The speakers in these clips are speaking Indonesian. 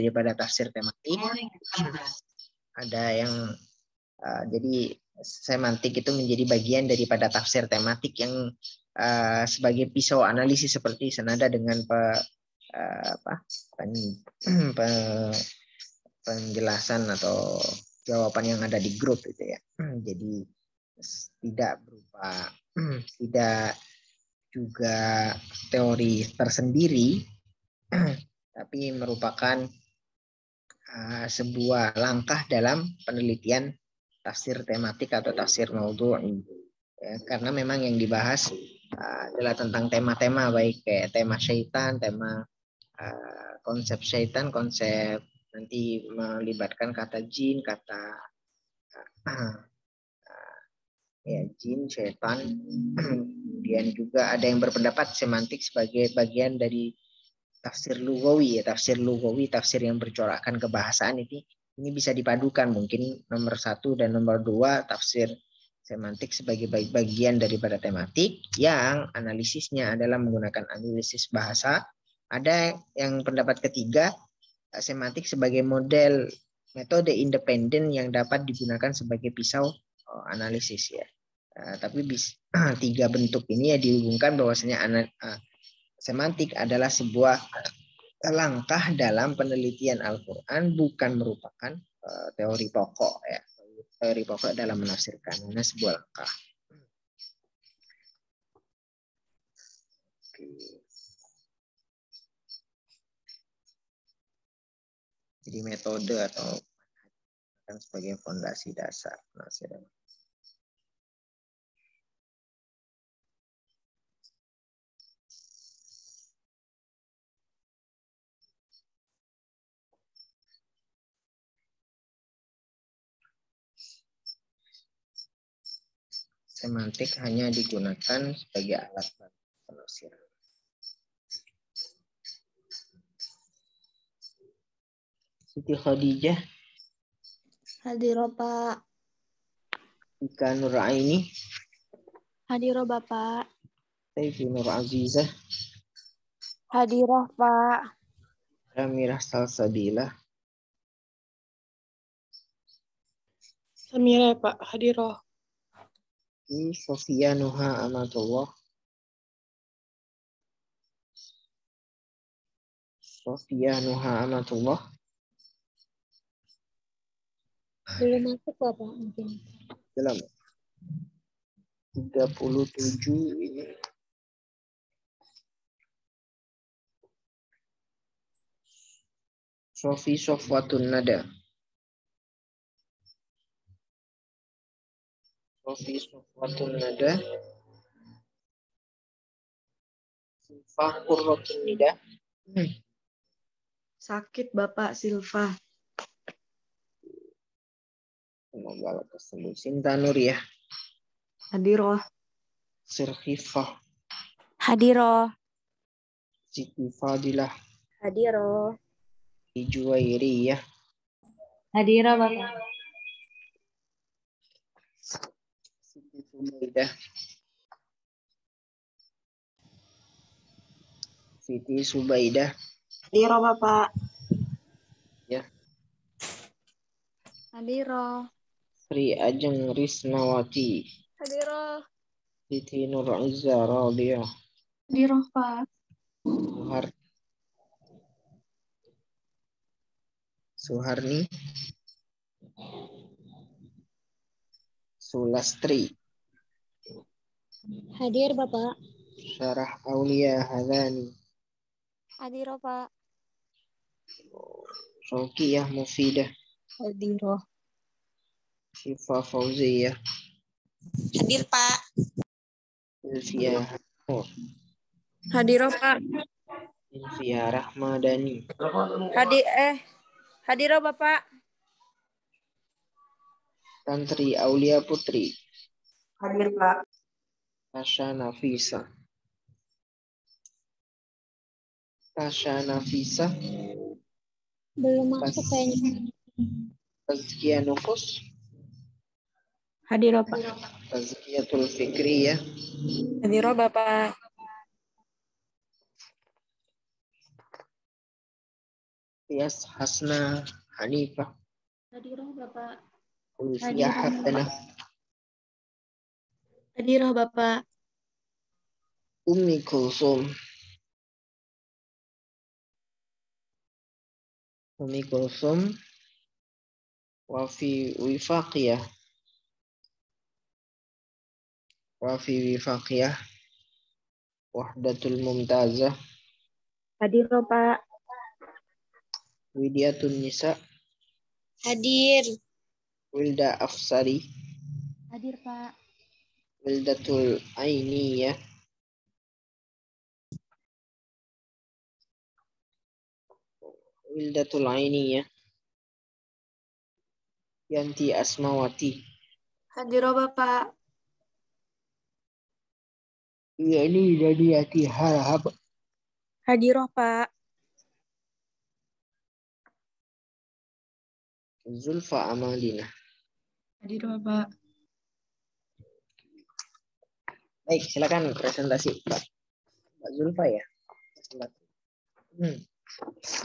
daripada tafsir tematik. Ada yang jadi semantik itu menjadi bagian daripada tafsir tematik yang sebagai pisau analisis seperti senada dengan penjelasan atau jawaban yang ada di grup itu ya. Jadi tidak berupa tidak juga teori tersendiri, tapi merupakan sebuah langkah dalam penelitian tafsir tematik atau tafsir maudhu'i. Ya, karena memang yang dibahas adalah tentang tema-tema, baik kayak tema syaitan, tema konsep syaitan, konsep nanti melibatkan kata jin, kata ya jin, syaitan. Kemudian juga ada yang berpendapat semantik sebagai bagian dari tafsir lugawi ya, tafsir lugawi, tafsir yang bercorakkan kebahasaan ini bisa dipadukan, mungkin nomor 1 dan nomor 2 tafsir semantik sebagai bagian daripada tematik yang analisisnya adalah menggunakan analisis bahasa. Ada yang pendapat ketiga, semantik sebagai model metode independen yang dapat digunakan sebagai pisau analisis ya. Tapi 3 bentuk ini ya dihubungkan bahwasanya semantik adalah sebuah langkah dalam penelitian Al-Quran, bukan merupakan teori pokok ya. Teori pokok dalam menafsirkan, ini sebuah langkah. Jadi metode atau sebagai fondasi dasar penafsiran. Semantik hanya digunakan sebagai alat penafsiran. Siti Khadijah. Hadirah Pak. Ika Nur Aini. Hadirah Bapak. Taifi Nur Azizah. Hadirah Pak. Ramirah Salsabila. Samira Pak, hadirah. Sofia Nuha Amatullah. Sofia Nuha Amatullah. Belum masuk Bapak mungkin. Dalam 37 ini. Sofi Sofwatun Nada. Sofi Sofwatun Nada. Silfah Qurratun Nida. Sakit Bapak Silva. Semoga tersebut. Sinta Nuriyah. Hadirah. Sirkhifah. Hadirah. Siti Fadilah. Hadirah. Ijuwairiyah. Hadirah Bapak. Siti Subaidah. Siti Subaidah. Hadirah Bapak. Ya. Hadirah. Sri Ajeng Risnawati. Hadirah. Siti Nur Izza Radiyah. Hadirah Pak. Suharni. Sulastri. Hadir Bapak. Syarah Aulia Hadani. Hadirah Pak. Rokiyah Mufidah. Hadirah. Syifa Fauziyah. Hadir Pak. Ilfiyah Nur. Hadirah Pak. Ilfiyah Rahmadani. Hadirah Bapak. Tantri Aulia Putri. Hadir Pak. Tasha Nafisa. Tasha Nafisa. Belum masuk kayaknya. Tazkiyah Nufus. Hadirah Pak. Tazkiyatul Fikriyah. Hadirah Bapak. Tias, Hasna, Hanifah, Hadiroh Bapak. Ulfiyah, Habdanah, Hadiroh Bapak. Ummi Kulsum, Wafi Wifaqiyah, Wahdatul Mumtazah, Hadiroh Pak. Widiyatun Nisa, Hadir. Wilda Afsari, Hadir Pak. Wildatul Ainiyah, Yanti Asmawati, Hadiroh Bapak. Yani Daniyati Harahab, Hadiroh Pak. Zulfa Amalina. Hadiroh Pak. Baik, silakan presentasi Mbak Zulfa ya.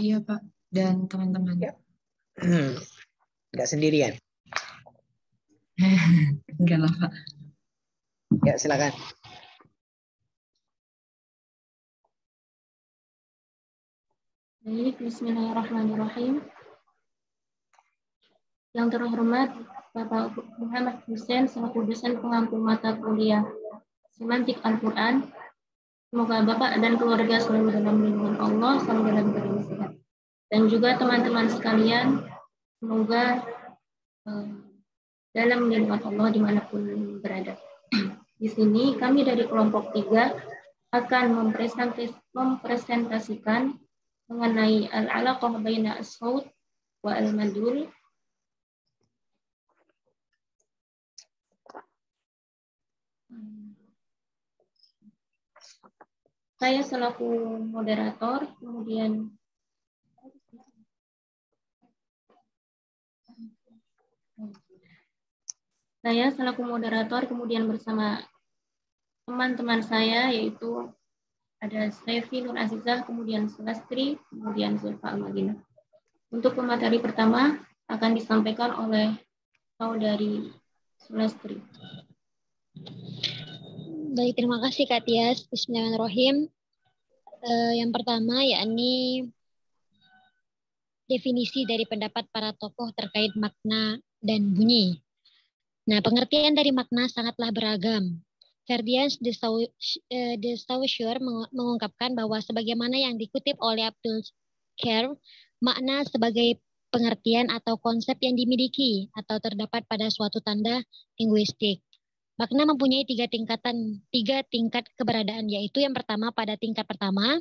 Iya Pak. Dan teman-teman. Ya. Nggak sendirian. Enggak lah Pak. Ya, silakan. Baik, bismillahirrahmanirrahim. Yang terhormat Bapak Muhammad Hussein selaku dosen pengampu mata kuliah Semantik Al-Quran. Semoga Bapak dan keluarga selalu dalam lindungan Allah, selalu dalam keadaan sehat. Dan juga teman-teman sekalian, semoga dalam lindungan Allah dimanapun berada. Di sini kami dari kelompok 3 akan mempresentasikan mengenai al-alaqah baina as-saut wa al-madul. Saya selaku moderator, kemudian bersama teman-teman saya yaitu ada Saifi Nur Azizah, kemudian Sulastri, kemudian Zulfa Al-Madinah. Untuk pemateri pertama akan disampaikan oleh saudari Sulastri. Baik, terima kasih Kak Tias. Bismillahirrahmanirrahim. Yang pertama yakni definisi dari pendapat para tokoh terkait makna dan bunyi. Nah, pengertian dari makna sangatlah beragam. Ferdian de Saussure mengungkapkan bahwa sebagaimana yang dikutip oleh Abdul Kerr, makna sebagai pengertian atau konsep yang dimiliki atau terdapat pada suatu tanda linguistik. Makna mempunyai tiga tingkat keberadaan, yaitu yang pertama pada tingkat pertama,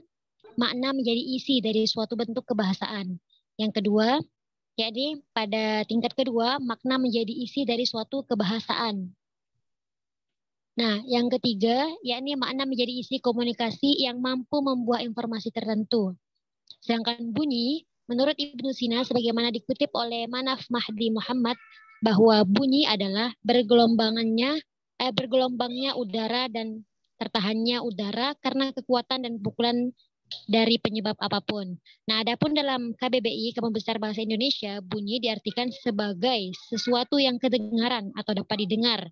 makna menjadi isi dari suatu bentuk kebahasaan. Yang kedua, yakni pada tingkat kedua, makna menjadi isi dari suatu kebahasaan. Nah, yang ketiga, yakni makna menjadi isi komunikasi yang mampu membuat informasi tertentu. Sedangkan bunyi, menurut Ibnu Sina, sebagaimana dikutip oleh Manaf Mahdi Muhammad, bahwa bunyi adalah bergelombangnya udara dan tertahannya udara karena kekuatan dan pukulan dari penyebab apapun. Nah, adapun dalam KBBI, Kamus Besar Bahasa Indonesia, bunyi diartikan sebagai sesuatu yang kedengaran atau dapat didengar.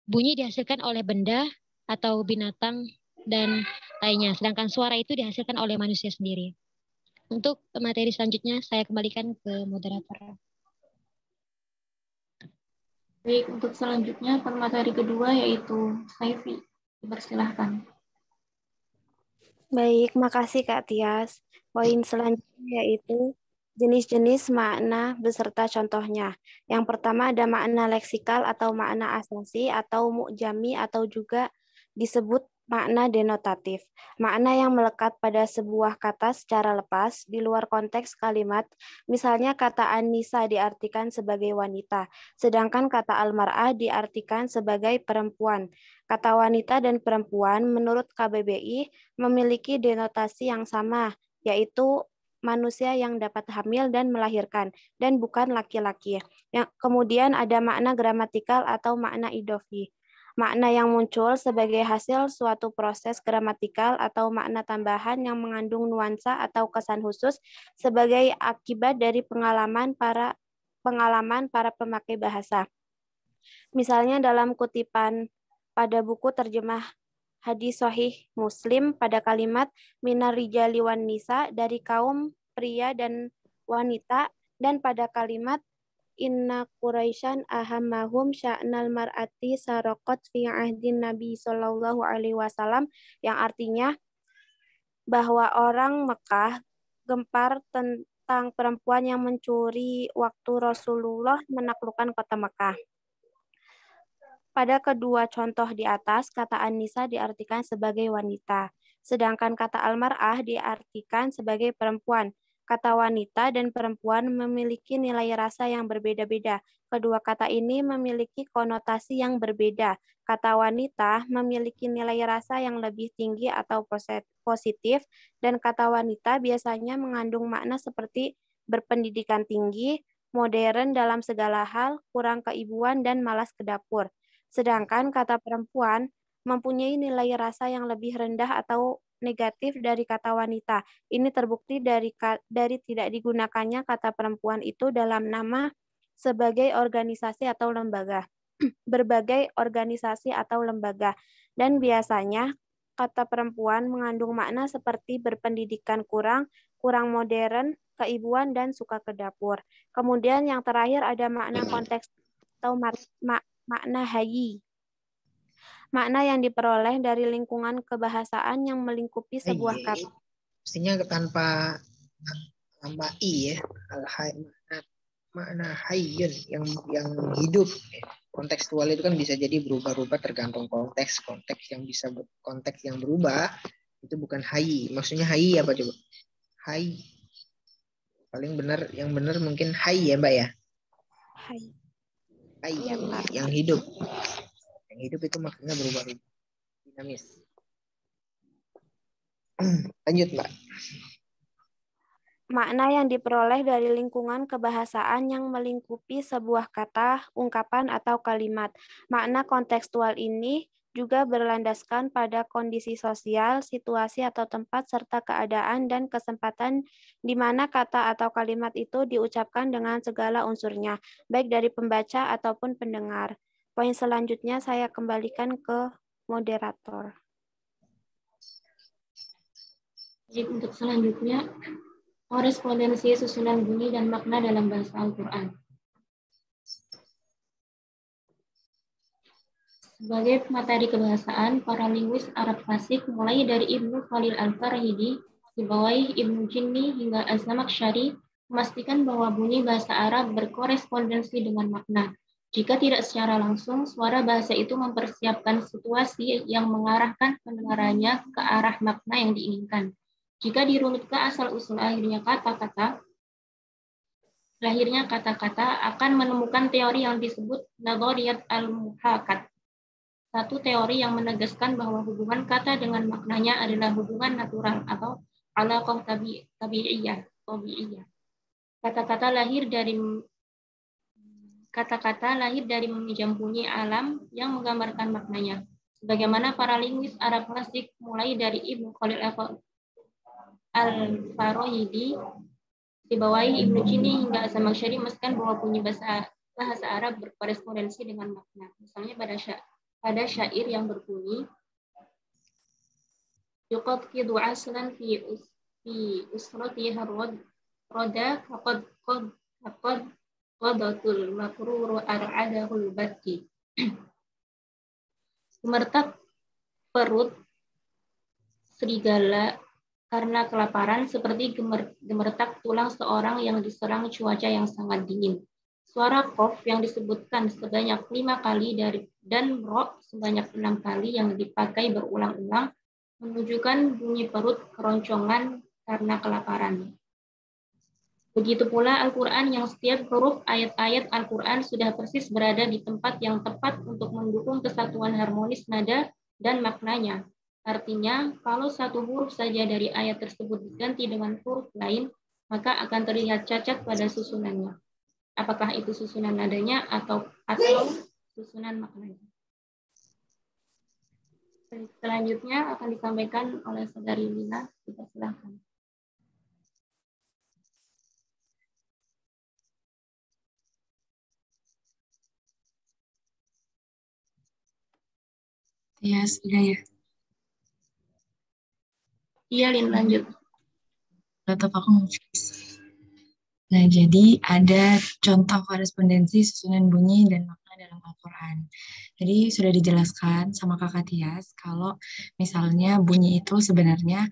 Bunyi dihasilkan oleh benda atau binatang dan lainnya, sedangkan suara itu dihasilkan oleh manusia sendiri. Untuk materi selanjutnya, saya kembalikan ke moderator. Baik, untuk selanjutnya pemateri kedua yaitu Saifi. Dipersilahkan. Baik, makasih Kak Tias. Poin selanjutnya yaitu jenis-jenis makna beserta contohnya. Yang pertama ada makna leksikal atau makna asasi atau mu'jami atau juga disebut makna denotatif. Makna yang melekat pada sebuah kata secara lepas di luar konteks kalimat. Misalnya kata Anissa diartikan sebagai wanita, sedangkan kata Al-Mar'ah diartikan sebagai perempuan. Kata wanita dan perempuan menurut KBBI memiliki denotasi yang sama, yaitu manusia yang dapat hamil dan melahirkan, dan bukan laki-laki. Yang kemudian ada makna gramatikal atau makna idofi. Makna yang muncul sebagai hasil suatu proses gramatikal atau makna tambahan yang mengandung nuansa atau kesan khusus sebagai akibat dari pengalaman para pemakai bahasa. Misalnya dalam kutipan pada buku terjemah hadis sahih Muslim pada kalimat minar rijali wan nisa, dari kaum pria dan wanita, dan pada kalimat inna Quraisyan ahammahum sya'nal mar'ati saraqat fi ahdin Nabi sallallahu alaihi wasallam, yang artinya bahwa orang Mekah gempar tentang perempuan yang mencuri waktu Rasulullah menaklukkan kota Mekah. Pada kedua contoh di atas, kata an-nisa diartikan sebagai wanita, sedangkan kata al-mar'ah diartikan sebagai perempuan. Kata wanita dan perempuan memiliki nilai rasa yang berbeda-beda. Kedua kata ini memiliki konotasi yang berbeda. Kata wanita memiliki nilai rasa yang lebih tinggi atau positif, dan kata wanita biasanya mengandung makna seperti berpendidikan tinggi, modern dalam segala hal, kurang keibuan, dan malas ke dapur. Sedangkan kata perempuan mempunyai nilai rasa yang lebih rendah atau negatif dari kata wanita. Ini terbukti dari tidak digunakannya kata perempuan itu dalam nama sebagai organisasi atau lembaga. Berbagai organisasi atau lembaga. Dan biasanya kata perempuan mengandung makna seperti berpendidikan kurang modern, keibuan, dan suka ke dapur. Kemudian yang terakhir ada makna konteks atau makna hayi. Makna yang diperoleh dari lingkungan kebahasaan yang melingkupi sebuah kata. Mestinya tanpa i ya. Makna hayyun yang hidup. Kontekstual itu kan bisa jadi berubah-ubah tergantung konteks yang berubah. Itu bukan hayy. Maksudnya hayy apa coba? Hayy. Paling benar, yang benar mungkin hayy ya, Mbak ya. Hayy. Hayy yang hidup. Yang hidup itu maksudnya berubah-ubah, dinamis. Lanjut, Mbak. Makna yang diperoleh dari lingkungan kebahasaan yang melingkupi sebuah kata, ungkapan, atau kalimat. Makna kontekstual ini juga berlandaskan pada kondisi sosial, situasi atau tempat, serta keadaan dan kesempatan di mana kata atau kalimat itu diucapkan dengan segala unsurnya, baik dari pembaca ataupun pendengar. Poin selanjutnya saya kembalikan ke moderator. Jadi untuk selanjutnya, korespondensi susunan bunyi dan makna dalam bahasa Al-Quran. Sebagai materi kebahasaan, para linguis Arab klasik mulai dari Ibnu Khalil Al-Farahidi, Sibawayh, Ibnu Jinni, hingga Az-Zamakhsyari memastikan bahwa bunyi bahasa Arab berkorespondensi dengan makna. Jika tidak secara langsung, suara bahasa itu mempersiapkan situasi yang mengarahkan pendengarannya ke arah makna yang diinginkan. Jika dirunut ke asal-usul lahirnya kata-kata akan menemukan teori yang disebut nadhariyat al-muhakat. Satu teori yang menegaskan bahwa hubungan kata dengan maknanya adalah hubungan natural atau alaqah tabi'iyah. Kata-kata lahir dari meminjam bunyi alam yang menggambarkan maknanya. Sebagaimana para linguis Arab klasik mulai dari Ibnu Khalil Al-Farahidi, Sibawayh, Ibnu Jinni hingga Az-Zamakhsyari memastikan bahwa bunyi bahasa Arab berkorespondensi dengan makna. Misalnya pada syair yang berbunyi yuqadqidu aslan fi usrati roda faqad wadatul makruru ar'adahul baki. Gemertak perut serigala karena kelaparan seperti gemertak tulang seorang yang diserang cuaca yang sangat dingin. Suara qaf yang disebutkan sebanyak 5 kali dan ro sebanyak 6 kali yang dipakai berulang-ulang menunjukkan bunyi perut keroncongan karena kelaparan. Begitu pula Al-Quran yang setiap huruf ayat-ayat Al-Quran sudah persis berada di tempat yang tepat untuk mendukung kesatuan harmonis nada dan maknanya. Artinya, kalau satu huruf saja dari ayat tersebut diganti dengan huruf lain, maka akan terlihat cacat pada susunannya. Apakah itu susunan nadanya atau susunan maknanya. Selanjutnya akan disampaikan oleh Saudari Lina. Kita silakan. Ya, sudah ya. Iya, Lin, lanjut. Tetap aku nge-freeze. Nah, jadi ada contoh korespondensi susunan bunyi dan makna dalam Al-Quran. Jadi sudah dijelaskan sama Kakak Tias kalau misalnya bunyi itu sebenarnya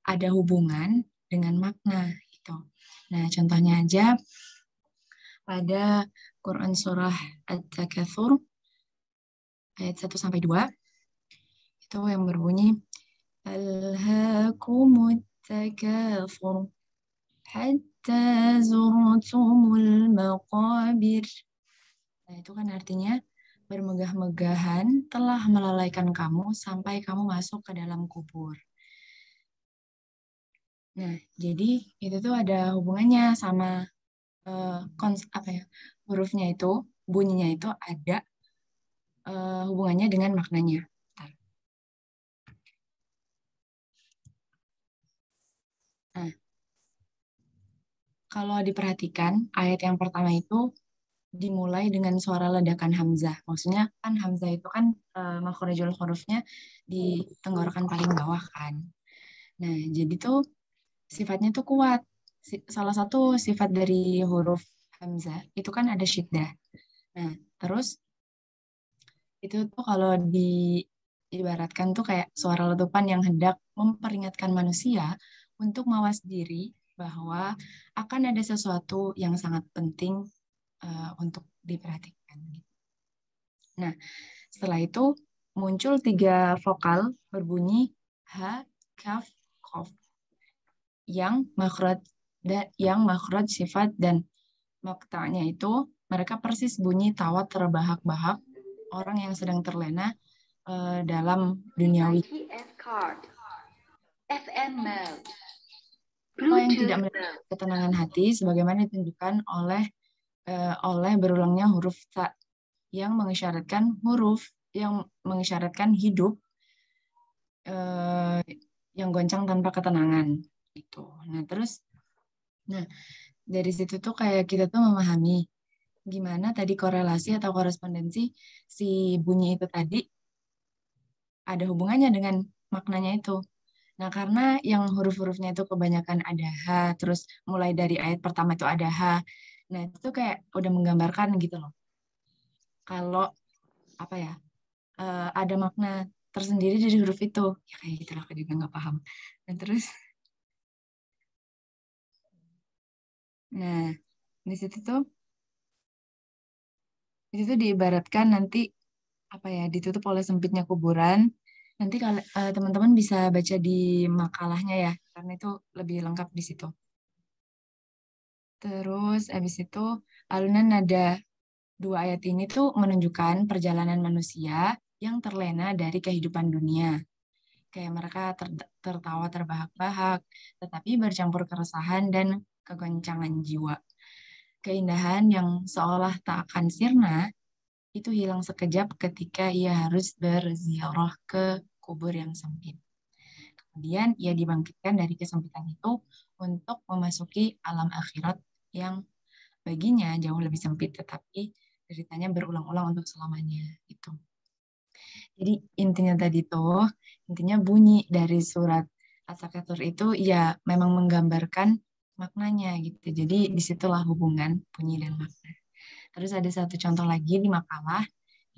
ada hubungan dengan makna gitu. Nah, contohnya aja pada Quran surah At-Takatsur ayat 1-2 itu yang berbunyi Alhaakumut takatsur hatta zurtumul maqabir. Nah, itu kan artinya bermegah-megahan telah melalaikan kamu sampai kamu masuk ke dalam kubur. Nah, jadi itu tuh ada hubungannya sama hurufnya itu, bunyinya itu ada hubungannya dengan maknanya. Bentar. Nah, kalau diperhatikan ayat yang pertama itu dimulai dengan suara ledakan hamzah. Maksudnya kan hamzah itu kan makhrajul hurufnya di tenggorokan paling bawah kan. Nah, jadi tuh sifatnya tuh kuat. Salah satu sifat dari huruf hamzah itu kan ada syiddah. Nah, terus itu tuh kalau diibaratkan tuh kayak suara letupan yang hendak memperingatkan manusia untuk mawas diri bahwa akan ada sesuatu yang sangat penting untuk diperhatikan. Nah, setelah itu muncul 3 vokal berbunyi ha, kaf, kof yang makhraj sifat dan maktanya itu mereka persis bunyi tawa terbahak-bahak orang yang sedang terlena dalam duniawi. Orang yang tidak memiliki ketenangan hati sebagaimana ditunjukkan oleh berulangnya huruf ta yang mengisyaratkan hidup yang goncang tanpa ketenangan itu. Nah, dari situ tuh kayak kita tuh memahami gimana tadi korelasi atau korespondensi si bunyi itu tadi ada hubungannya dengan maknanya itu. Nah, karena yang huruf-hurufnya itu kebanyakan ada H, terus mulai dari ayat pertama itu ada H. Nah, itu tuh kayak udah menggambarkan gitu loh. Kalau ada makna tersendiri dari huruf itu. Ya kayak gitu lah, aku juga nggak paham. Dan terus, nah, di situ tuh diibaratkan nanti ditutup oleh sempitnya kuburan. Nanti kalau teman-teman bisa baca di makalahnya ya, karena itu lebih lengkap di situ. Terus habis itu alunan nada 2 ayat ini tuh menunjukkan perjalanan manusia yang terlena dari kehidupan dunia. Kayak mereka tertawa terbahak-bahak, tetapi bercampur keresahan dan kegoncangan jiwa. Keindahan yang seolah tak akan sirna itu hilang sekejap ketika ia harus berziarah ke kubur yang sempit. Kemudian ia dibangkitkan dari kesempitan itu untuk memasuki alam akhirat yang baginya jauh lebih sempit, tetapi ceritanya berulang-ulang untuk selamanya. Itu. Jadi intinya bunyi dari surat At-Takatsur itu ya memang menggambarkan maknanya gitu. Jadi disitulah hubungan bunyi dan makna. Terus ada satu contoh lagi di makalah,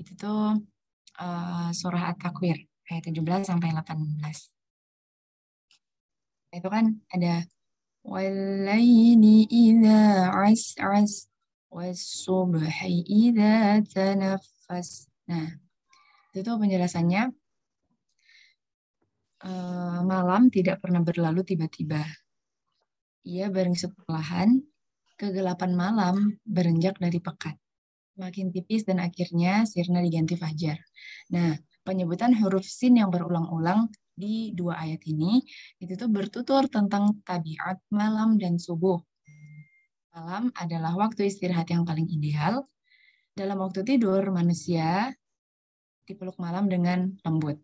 itu tuh surah At-Takwir, ayat 17-18. Itu kan ada wal-laili idza as'as was-subhi idza tanaffas. Nah, itu tuh penjelasannya malam tidak pernah berlalu tiba-tiba. Ia beringsut perlahan, kegelapan malam berenjak dari pekat. Makin tipis dan akhirnya sirna diganti fajar. Nah, penyebutan huruf sin yang berulang-ulang di 2 ayat ini itu tuh bertutur tentang tabiat malam dan subuh. Malam adalah waktu istirahat yang paling ideal. Dalam waktu tidur, manusia dipeluk malam dengan lembut.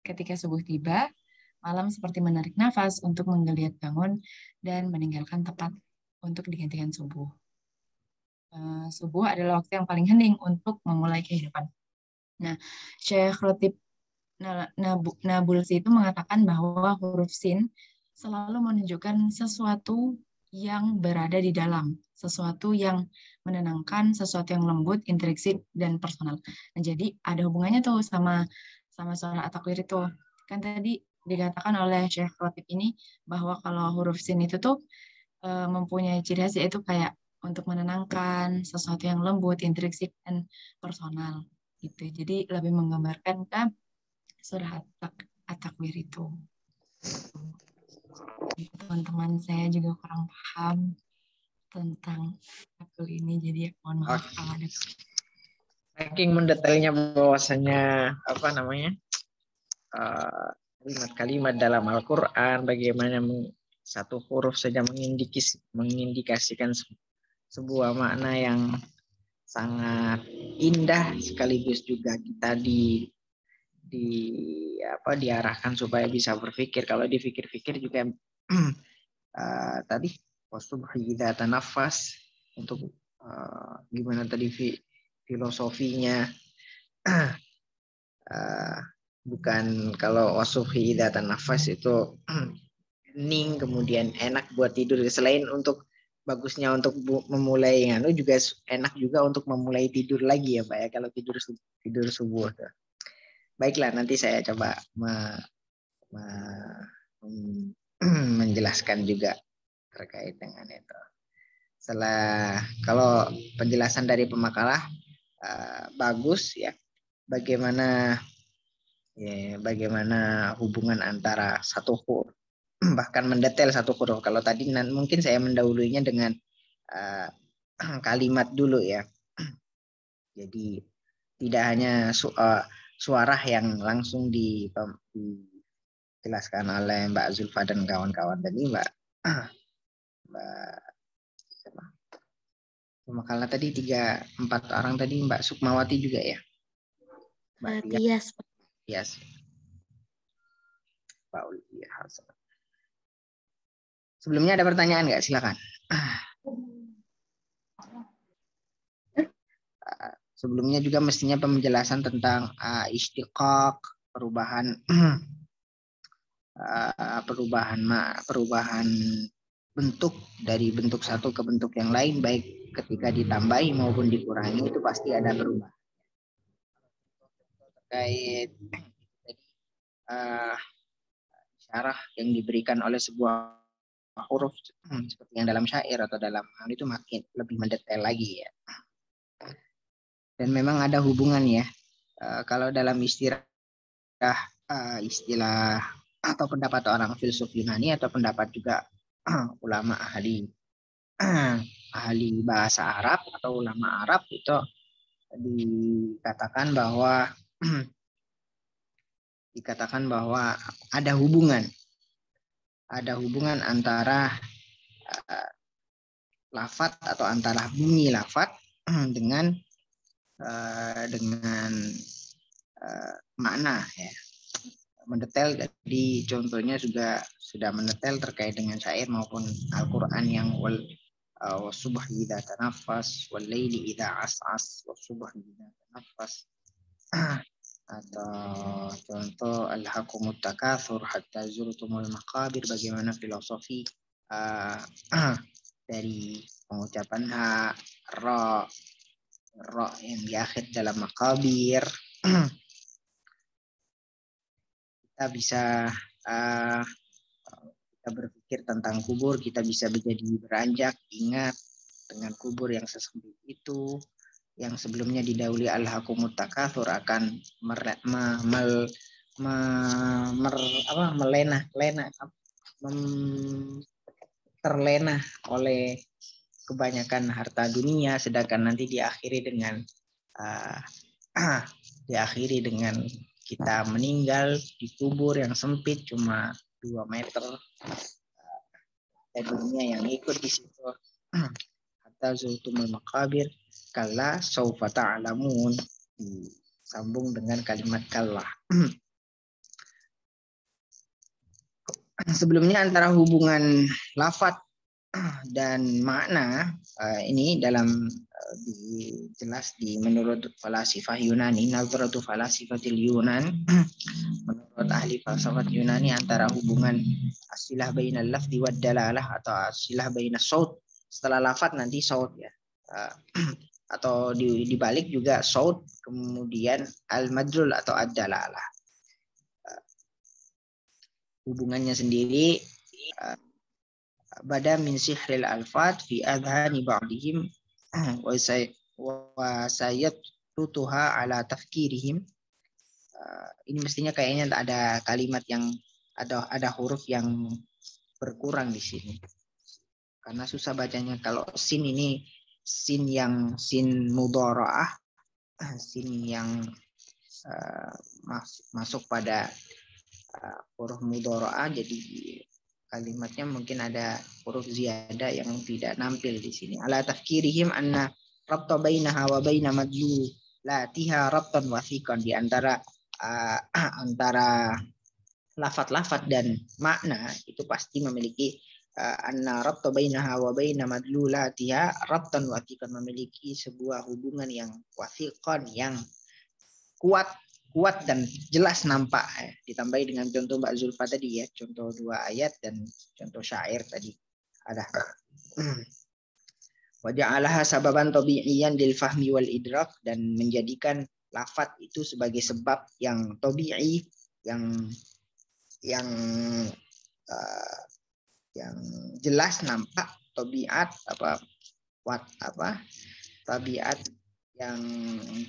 Ketika subuh tiba, malam seperti menarik nafas untuk menggeliat bangun dan meninggalkan tempat untuk digantikan subuh. Subuh adalah waktu yang paling hening untuk memulai kehidupan. Nah, Syekh Rotib Nabulsi itu mengatakan bahwa huruf sin selalu menunjukkan sesuatu yang berada di dalam, sesuatu yang menenangkan, sesuatu yang lembut, intrinsik, dan personal. Nah, jadi ada hubungannya tuh sama suara at-takwir itu. Kan tadi dikatakan oleh Syekh Rotib ini bahwa kalau huruf sin itu tuh mempunyai ciri khas yaitu kayak untuk menenangkan, sesuatu yang lembut, intrinsik, dan personal. Gitu. Jadi lebih menggambarkan kan surah at-takwir itu. Teman-teman saya juga kurang paham tentang matkul ini, jadi mohon maaf kalau ada. Saking mendetailnya bahwasanya kalimat-kalimat dalam Al-Quran, bagaimana satu huruf saja mengindikasikan sebuah makna yang sangat indah, sekaligus juga kita diarahkan supaya bisa berpikir. Kalau dipikir-pikir juga tadi wasubhi idza tanafas, untuk gimana tadi filosofinya, bukan kalau wasubhi idza tanafas itu hening kemudian enak buat tidur, selain untuk bagusnya untuk memulai juga enak juga untuk memulai tidur lagi ya Pak ya, kalau tidur subuh. Baiklah, nanti saya coba menjelaskan juga terkait dengan itu. Setelah kalau penjelasan dari pemakalah bagus ya, bagaimana hubungan antara satu huruf, bahkan mendetail satu huruf. Kalau tadi mungkin saya mendahulunya dengan kalimat dulu ya. Jadi tidak hanya suara yang langsung dijelaskan oleh Mbak Zulfa dan kawan-kawan tadi, Mbak pemakalah tadi 3-4 orang tadi, Mbak Sukmawati juga ya, Mbak Tias. Yes. Pak Ulfi Hasan. Sebelumnya ada pertanyaan nggak? Silakan. Sebelumnya juga mestinya penjelasan tentang istiqaq, perubahan bentuk dari bentuk satu ke bentuk yang lain, baik ketika ditambahi maupun dikurangi, itu pasti ada perubahan. Terkait syarah yang diberikan oleh sebuah huruf seperti yang dalam syair atau dalam hal itu makin lebih mendetail lagi ya. Dan memang ada hubungan ya. Kalau dalam istilah atau pendapat orang filsuf Yunani atau pendapat juga ulama ahli bahasa Arab atau ulama Arab, itu dikatakan bahwa ada hubungan antara lafaz atau antara bunyi lafaz dengan makna ya. Mendetail, jadi contohnya sudah mendetail terkait dengan syair maupun Al-Qur'an yang wasubhi idza tanaffas wal laili idza as'as wasubhi idza tanaffas, atau contoh alhaqumut takatsur hatta zurtumul maqabir, bagaimana filosofi dari pengucapan ra yang di akhir dalam maqabir. Kita bisa kita berpikir tentang kubur, kita bisa menjadi beranjak ingat dengan kubur yang sesempit itu, yang sebelumnya didahului alhaqumut takatsur akan terlena oleh kebanyakan harta dunia, sedangkan nanti diakhiri dengan kita meninggal di kubur yang sempit cuma 2 meter. Dunia yang ikut di situ. Hatta zultumul maqabir kalla saufa ta'lamun, disambung dengan kalimat kalla. sebelumnya antara hubungan lafadz dan makna ini dalam jelas di menurut falasifah Yunani, Nazratu Falasifatil Yunan, menurut ahli falsafat Yunani, antara hubungan asilah bainal lafzi wad dalalah atau asilah bainas saut, setelah lafadz nanti saut ya, atau dibalik juga saut kemudian al-madlul atau ad-dalalah. Hubungannya sendiri bada min sihril alfat fi adhani ba'dihim wa sayatutuha ala tafkirihim. Ini mestinya kayaknya ada kalimat yang ada huruf yang berkurang di sini karena susah bacanya. Kalau sin ini sin yang sin mudharaah, sin yang masuk pada huruf mudharaah, jadi kalimatnya mungkin ada huruf ziyadah yang tidak nampil di sini. Ala tafkirihim anna rabta bainaha wa baina madlulatiha rabtan wathiqan, di antara lafadz-lafadz dan makna itu pasti memiliki anna rabta bainaha wa baina madlulatiha rabtan wathiqan, memiliki sebuah hubungan yang wathiqan, yang kuat dan jelas nampak. Ditambahi dengan contoh Mbak Zulfa tadi ya, contoh 2 ayat dan contoh syair tadi ada. Wa ja'alaha sababan tabi'iyan lil fahmi wal idrak, dan menjadikan lafadz itu sebagai sebab yang tabi'i, yang jelas nampak, tabiat tabiat yang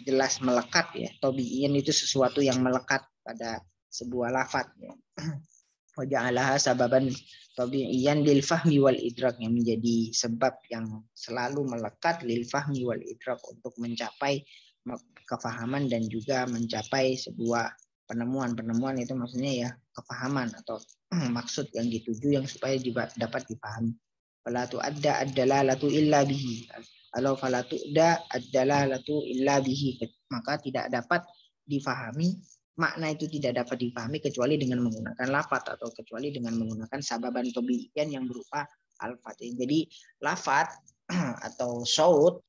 jelas melekat ya. Tabi'in itu sesuatu yang melekat pada sebuah lafadz ya. Wa ja'alaha sababan tabi'iyan lil fahmi wal idrak, yang menjadi sebab yang selalu melekat lil fahmi wal idrak, untuk mencapai kefahaman dan juga mencapai sebuah penemuan itu maksudnya ya kefahaman atau maksud yang dituju yang supaya juga dapat dipahami. Fala tu'adda ad-dalalatu illa bihi. Kalau fala tu'da ad-dalalatu illa bihi, maka tidak dapat difahami, makna itu tidak dapat difahami kecuali dengan menggunakan lafadz atau kecuali dengan menggunakan sababan tabi'iyan yang berupa alfadz. Jadi lafadz atau saut,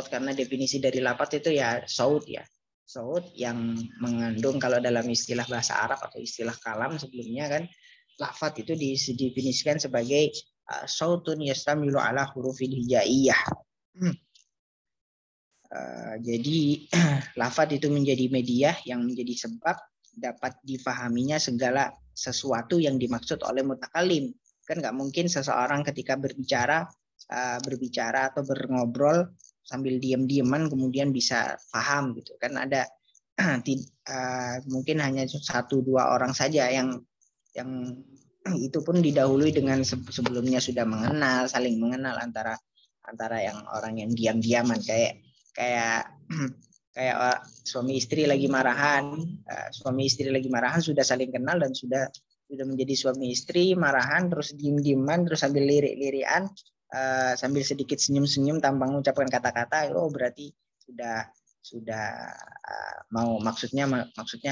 karena definisi dari lafadz itu ya saut ya. Saut yang mengandung, kalau dalam istilah bahasa Arab atau istilah kalam sebelumnya kan, lafadz itu didefinisikan sebagai sautun yastamilu ala hurufil hijaiyah. Jadi lafadz itu menjadi media yang menjadi sebab dapat difahaminya segala sesuatu yang dimaksud oleh mutakalim. Kan nggak mungkin seseorang ketika berbicara atau berngobrol sambil diam-diaman kemudian bisa paham gitu kan. Ada mungkin hanya 1-2 orang saja yang itu pun didahului dengan sebelumnya sudah saling mengenal antara yang orang yang diam-diaman, kayak suami istri lagi marahan sudah saling kenal dan sudah menjadi suami istri, marahan terus diem-dieman terus sambil lirik-lirikan, sambil sedikit senyum-senyum tanpa mengucapkan kata-kata, berarti sudah mau maksudnya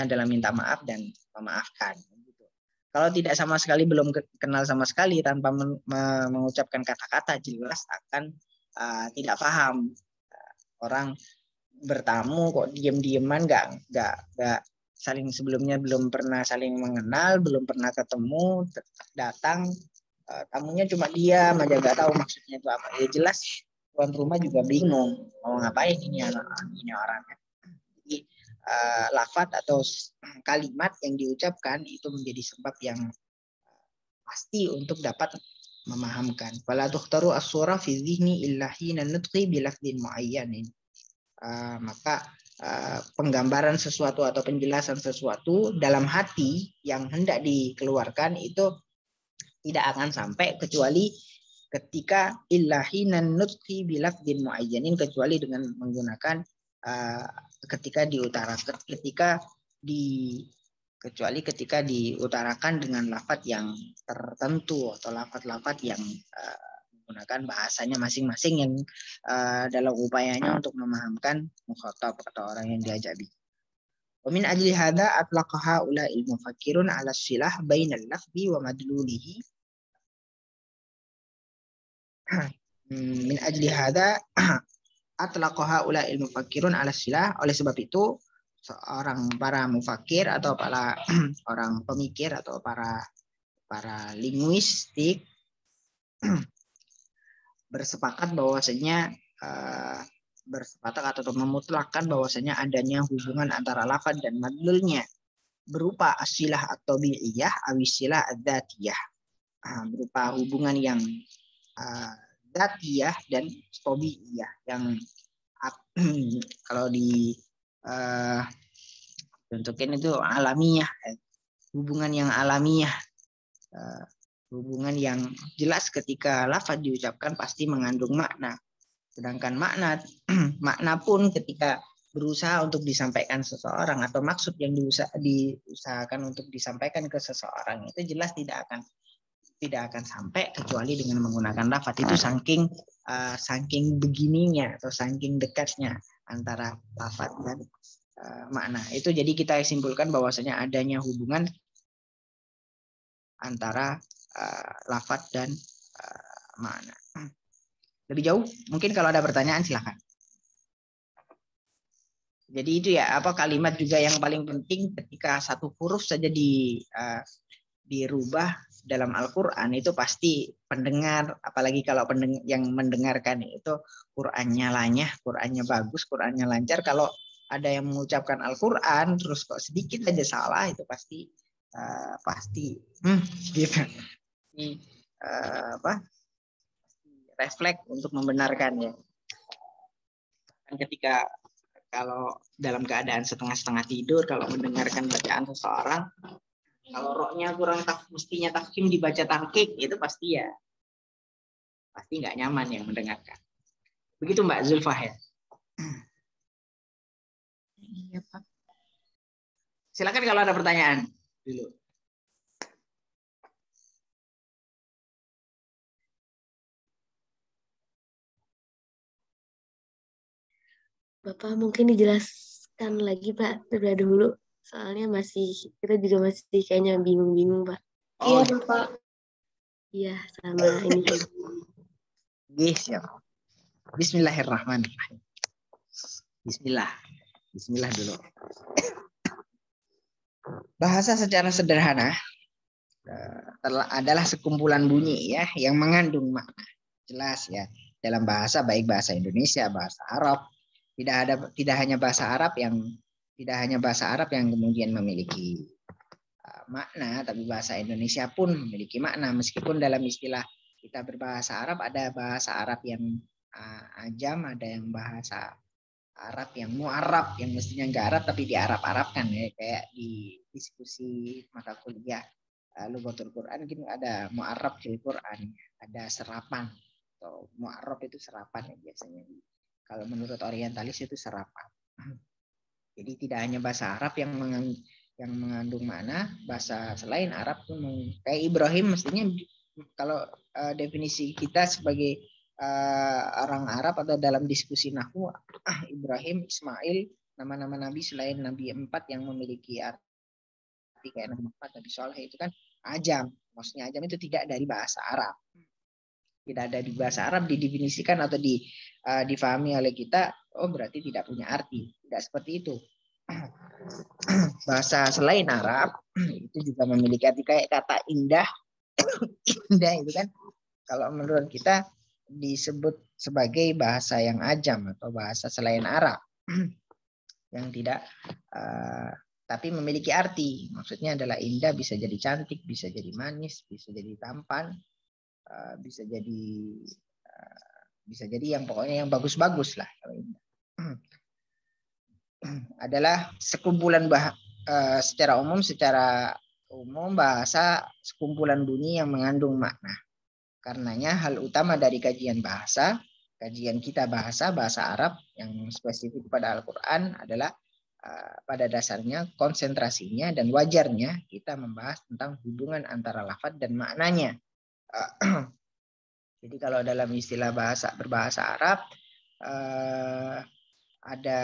adalah minta maaf dan memaafkan. Kalau tidak sama sekali, belum kenal sama sekali, tanpa mengucapkan kata-kata, jelas akan tidak paham. Orang bertamu kok diem-dieman, nggak saling, sebelumnya belum pernah saling mengenal, belum pernah ketemu, datang tamunya cuma diam aja, nggak tahu maksudnya itu apa. Ya jelas tuan rumah juga bingung mau ngapain ini orangnya. Jadi lafadz atau kalimat yang diucapkan itu menjadi sebab yang pasti untuk dapat memahamkan. Fala tukhtaru as-surah fi dhihni illa hina nutqi bi lafdhin muayyanin. Maka penggambaran sesuatu atau penjelasan sesuatu dalam hati yang hendak dikeluarkan itu tidak akan sampai kecuali ketika illa hina nutqi bi lafdhin muayyanin, kecuali dengan menggunakan ketika diutarakan dengan lafadz yang tertentu atau lafadz-lafadz yang menggunakan bahasanya masing-masing yang dalam upayanya untuk memahamkan mukhatab atau orang yang diajak bicara. Wa min ajli hadza atlaqa haula'il mufakkirun 'ala silah bainal lafzi wa madlulihi. Min ajli hadza atlaqa haula'il mufakkirun 'ala silah. Oleh sebab itu para mufakir atau para orang pemikir atau para linguistik bersepakat bahwasanya atau memutlakkan bahwasanya adanya hubungan antara lafaz dan madlulnya berupa asilah atau bi'iyah awisilah adzatiyah, berupa hubungan yang dzatiyah dan tabi'iyah, yang kalau di contohkan itu alamiah, hubungan yang alamiah, hubungan yang jelas ketika lafaz diucapkan pasti mengandung makna. Sedangkan makna pun ketika berusaha untuk disampaikan seseorang atau maksud yang diusahakan untuk disampaikan ke seseorang itu jelas tidak akan sampai kecuali dengan menggunakan lafaz. Itu saking begininya atau saking dekatnya antara lafaz dan makna. Itu jadi kita simpulkan bahwasanya adanya hubungan antara lafaz dan makna. Lebih jauh, mungkin kalau ada pertanyaan silakan. Jadi itu ya, kalimat juga yang paling penting ketika satu huruf saja dirubah dalam Al-Qur'an itu pasti pendengar, apalagi kalau yang mendengarkan itu Qur'annya lanyah, Qur'annya bagus, Qur'annya lancar. Kalau ada yang mengucapkan Al-Qur'an terus kok sedikit aja salah, itu pasti gitu. Refleks untuk membenarkannya. Ketika kalau dalam keadaan setengah-setengah tidur, kalau mendengarkan bacaan seseorang, kalau roknya kurang mestinya tafkhim dibaca tahqiq, itu pasti nggak nyaman yang mendengarkan. Begitu Mbak Zulfah ya. Iya Pak. Silakan kalau ada pertanyaan dulu. Bapak mungkin dijelaskan lagi Pak terlebih dahulu, soalnya kita juga masih kayaknya bingung-bingung Pak. Iya Bapak. Iya sama ini. Siap. Bismillahirrahmanirrahim. Bismillah dulu. Bahasa secara sederhana adalah sekumpulan bunyi ya yang mengandung makna. Jelas ya, dalam bahasa, baik bahasa Indonesia, bahasa Arab, tidak hanya bahasa Arab yang kemudian memiliki makna, tapi bahasa Indonesia pun memiliki makna. Meskipun dalam istilah kita berbahasa Arab ada bahasa Arab yang ajam, ada yang bahasa Arab yang mu'arab, yang mestinya enggak Arab tapi diarab-arabkan ya, kayak di diskusi mata kuliah Lughatul Quran gitu, ada mu'arab fil Quran, ada serapan atau mu'arab itu serapan ya biasanya. Kalau menurut orientalis itu serapan. Jadi tidak hanya bahasa Arab yang mengandung makna, bahasa selain Arab pun kayak Ibrahim, mestinya kalau definisi kita sebagai orang Arab atau dalam diskusi nahwu, Ibrahim, Ismail, nama-nama nabi selain nabi 4 yang memiliki arti kayak Nabi Muhammad, Nabi Soleh itu kan ajam. Maksudnya ajam itu tidak dari bahasa Arab. Tidak ada di bahasa Arab didefinisikan atau difahami oleh kita, oh berarti tidak punya arti. Tidak seperti itu. Bahasa selain Arab itu juga memiliki arti, kayak kata indah. Indah itu kan kalau menurut kita disebut sebagai bahasa yang ajam atau bahasa selain Arab yang tidak tapi memiliki arti. Maksudnya adalah indah, bisa jadi cantik, bisa jadi manis, bisa jadi tampan, bisa jadi yang pokoknya yang bagus-bagus lah. Adalah sekumpulan secara umum bahasa sekumpulan bunyi yang mengandung makna. Karenanya hal utama dari kajian kita bahasa Arab yang spesifik pada Al-Quran adalah pada dasarnya konsentrasinya dan wajarnya kita membahas tentang hubungan antara lafaz dan maknanya. Jadi kalau dalam istilah berbahasa Arab ada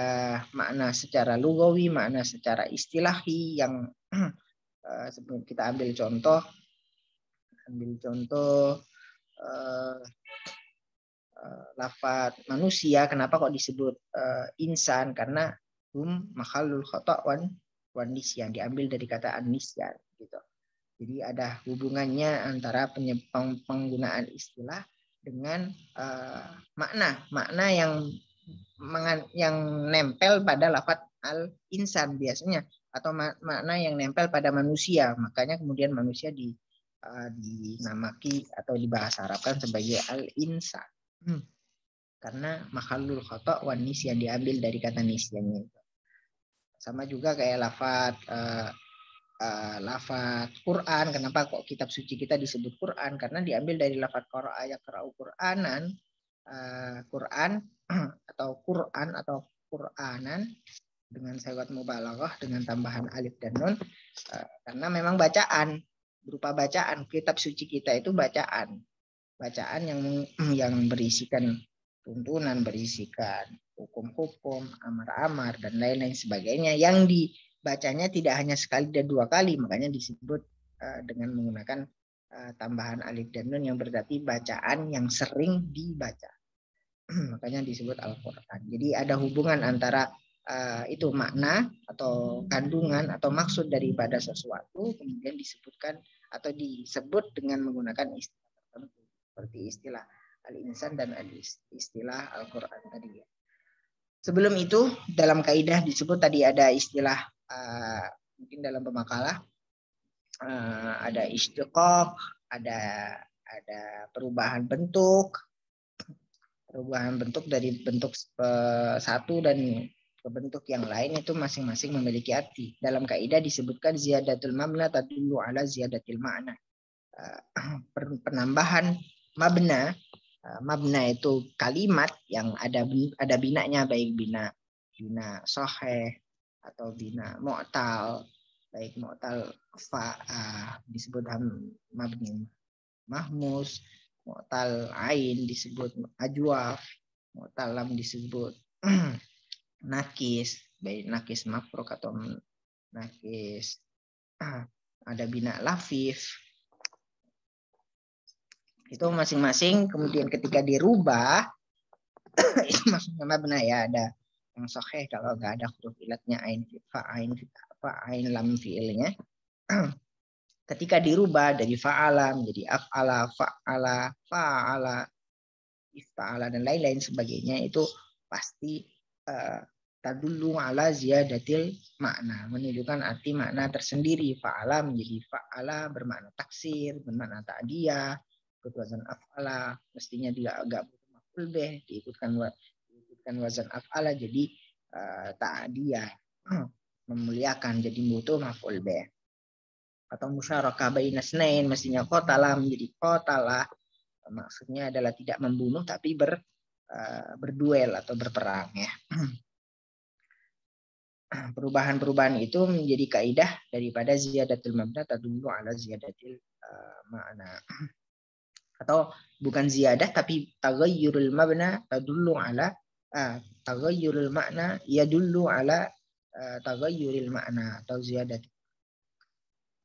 makna secara lugawi, makna secara istilahi yang kita ambil contoh lafaz manusia. Kenapa kok disebut insan? Karena makhlul khata' wan nisyan, diambil dari kata an-nisyan gitu. Jadi ada hubungannya antara penggunaan istilah dengan makna yang nempel pada lafaz al-insan biasanya, atau makna yang nempel pada manusia. Makanya kemudian manusia dinamaki atau dibahasa Arabkan sebagai al-insan. Karena makhlul khata' wan nisyan, diambil dari kata nisyannya. Sama juga kayak lafaz Quran. Kenapa kok kitab suci kita disebut Quran? Karena diambil dari lafaz qara'a yaqra'u Qur'anan, Quran atau Quran atau Qur'anan dengan sigat mubalaghah dengan tambahan alif dan nun, karena memang bacaan, berupa bacaan. Kitab suci kita itu bacaan yang berisikan tuntunan, berisikan hukum-hukum, amar-amar dan lain-lain sebagainya, yang dibacanya tidak hanya sekali dan dua kali, makanya disebut dengan menggunakan tambahan alif dan nun yang berarti bacaan yang sering dibaca. Makanya disebut Al-Quran. Jadi ada hubungan antara itu makna atau kandungan atau maksud daripada sesuatu, kemudian disebutkan atau disebut dengan menggunakan istilah tertentu, seperti istilah al-insan dan istilah Al-Quran tadi. Sebelum itu dalam kaidah disebut tadi ada istilah mungkin dalam pemakalah ada istiqaq, ada perubahan bentuk dari bentuk satu dan ke bentuk yang lain, itu masing-masing memiliki arti. Dalam kaidah disebutkan ziyadatul mabna tadullu ala ziyadatil ma'na. Penambahan mabna itu kalimat yang ada binanya, baik bina sahih atau bina mu'tal, baik mu'tal fa disebut mabni mahmus, mu'tal ain disebut ajwaf, mu'tal lam disebut nakis, baik nakis mafruk atau nakis ada bina lafif. Itu masing-masing kemudian ketika dirubah itu maksudnya mabna ya, ada yang sahih kalau nggak ada huruf ilatnya ain lam fiilnya. Ketika dirubah dari fa'ala menjadi af'ala, fa'ala, ifta'ala dan lain-lain sebagainya, itu pasti tadullu ala ziyadatil makna, menunjukkan arti makna tersendiri. Fa'ala menjadi fa'ala bermakna taksir, bermakna ta'diyah. Wazan af'ala mestinya dia agak maf'ul bih, diikutkan wazan af'ala jadi ta'diyah, memuliakan, jadi butuh maf'ul bih. Atau musyarakah baina snain, mestinya qatala menjadi qatala, maksudnya adalah tidak membunuh tapi berduel atau berperang ya. Perubahan-perubahan itu menjadi kaidah daripada ziyadatul mabna tadullu ala ziyadatil ma'na. Atau bukan ziyadah tapi taghayyurul mabna tadullu ala taghayyurul makna yadullu ala taghayyuril makna atau ziyadat.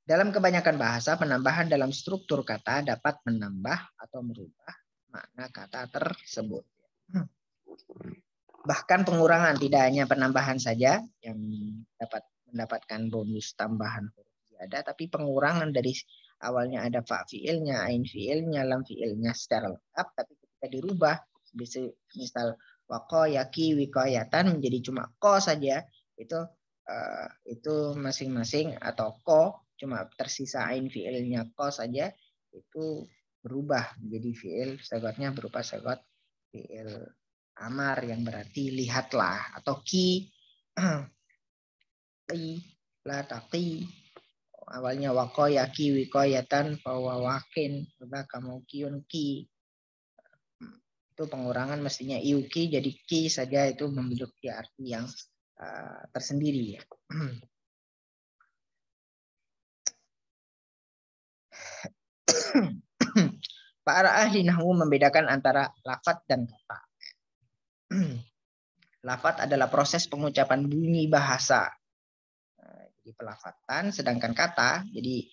Dalam kebanyakan bahasa, penambahan dalam struktur kata dapat menambah atau merubah makna kata tersebut. Bahkan pengurangan, tidak hanya penambahan saja yang dapat mendapatkan bonus tambahan huruf ziyadah, tapi pengurangan dari awalnya ada fa fiilnya, ain fiilnya, lam fiilnya secara lengkap, tapi ketika dirubah, misal waqayaki wiqayatan menjadi cuma ko saja, itu masing-masing, atau ko cuma tersisa ain fiilnya ko saja, itu berubah menjadi fiil, sagatnya berupa sagat fiil amar yang berarti lihatlah, atau ki la taqi, awalnya waqayaki wiqayatan fawawakin kamu kiun ki, itu pengurangan, mestinya iuki jadi ki saja, itu memiliki arti yang tersendiri ya. Para ahli nahwu membedakan antara lafadz dan kata. lafadz adalah proses pengucapan bunyi bahasa. Jadi pelafatan, sedangkan kata, jadi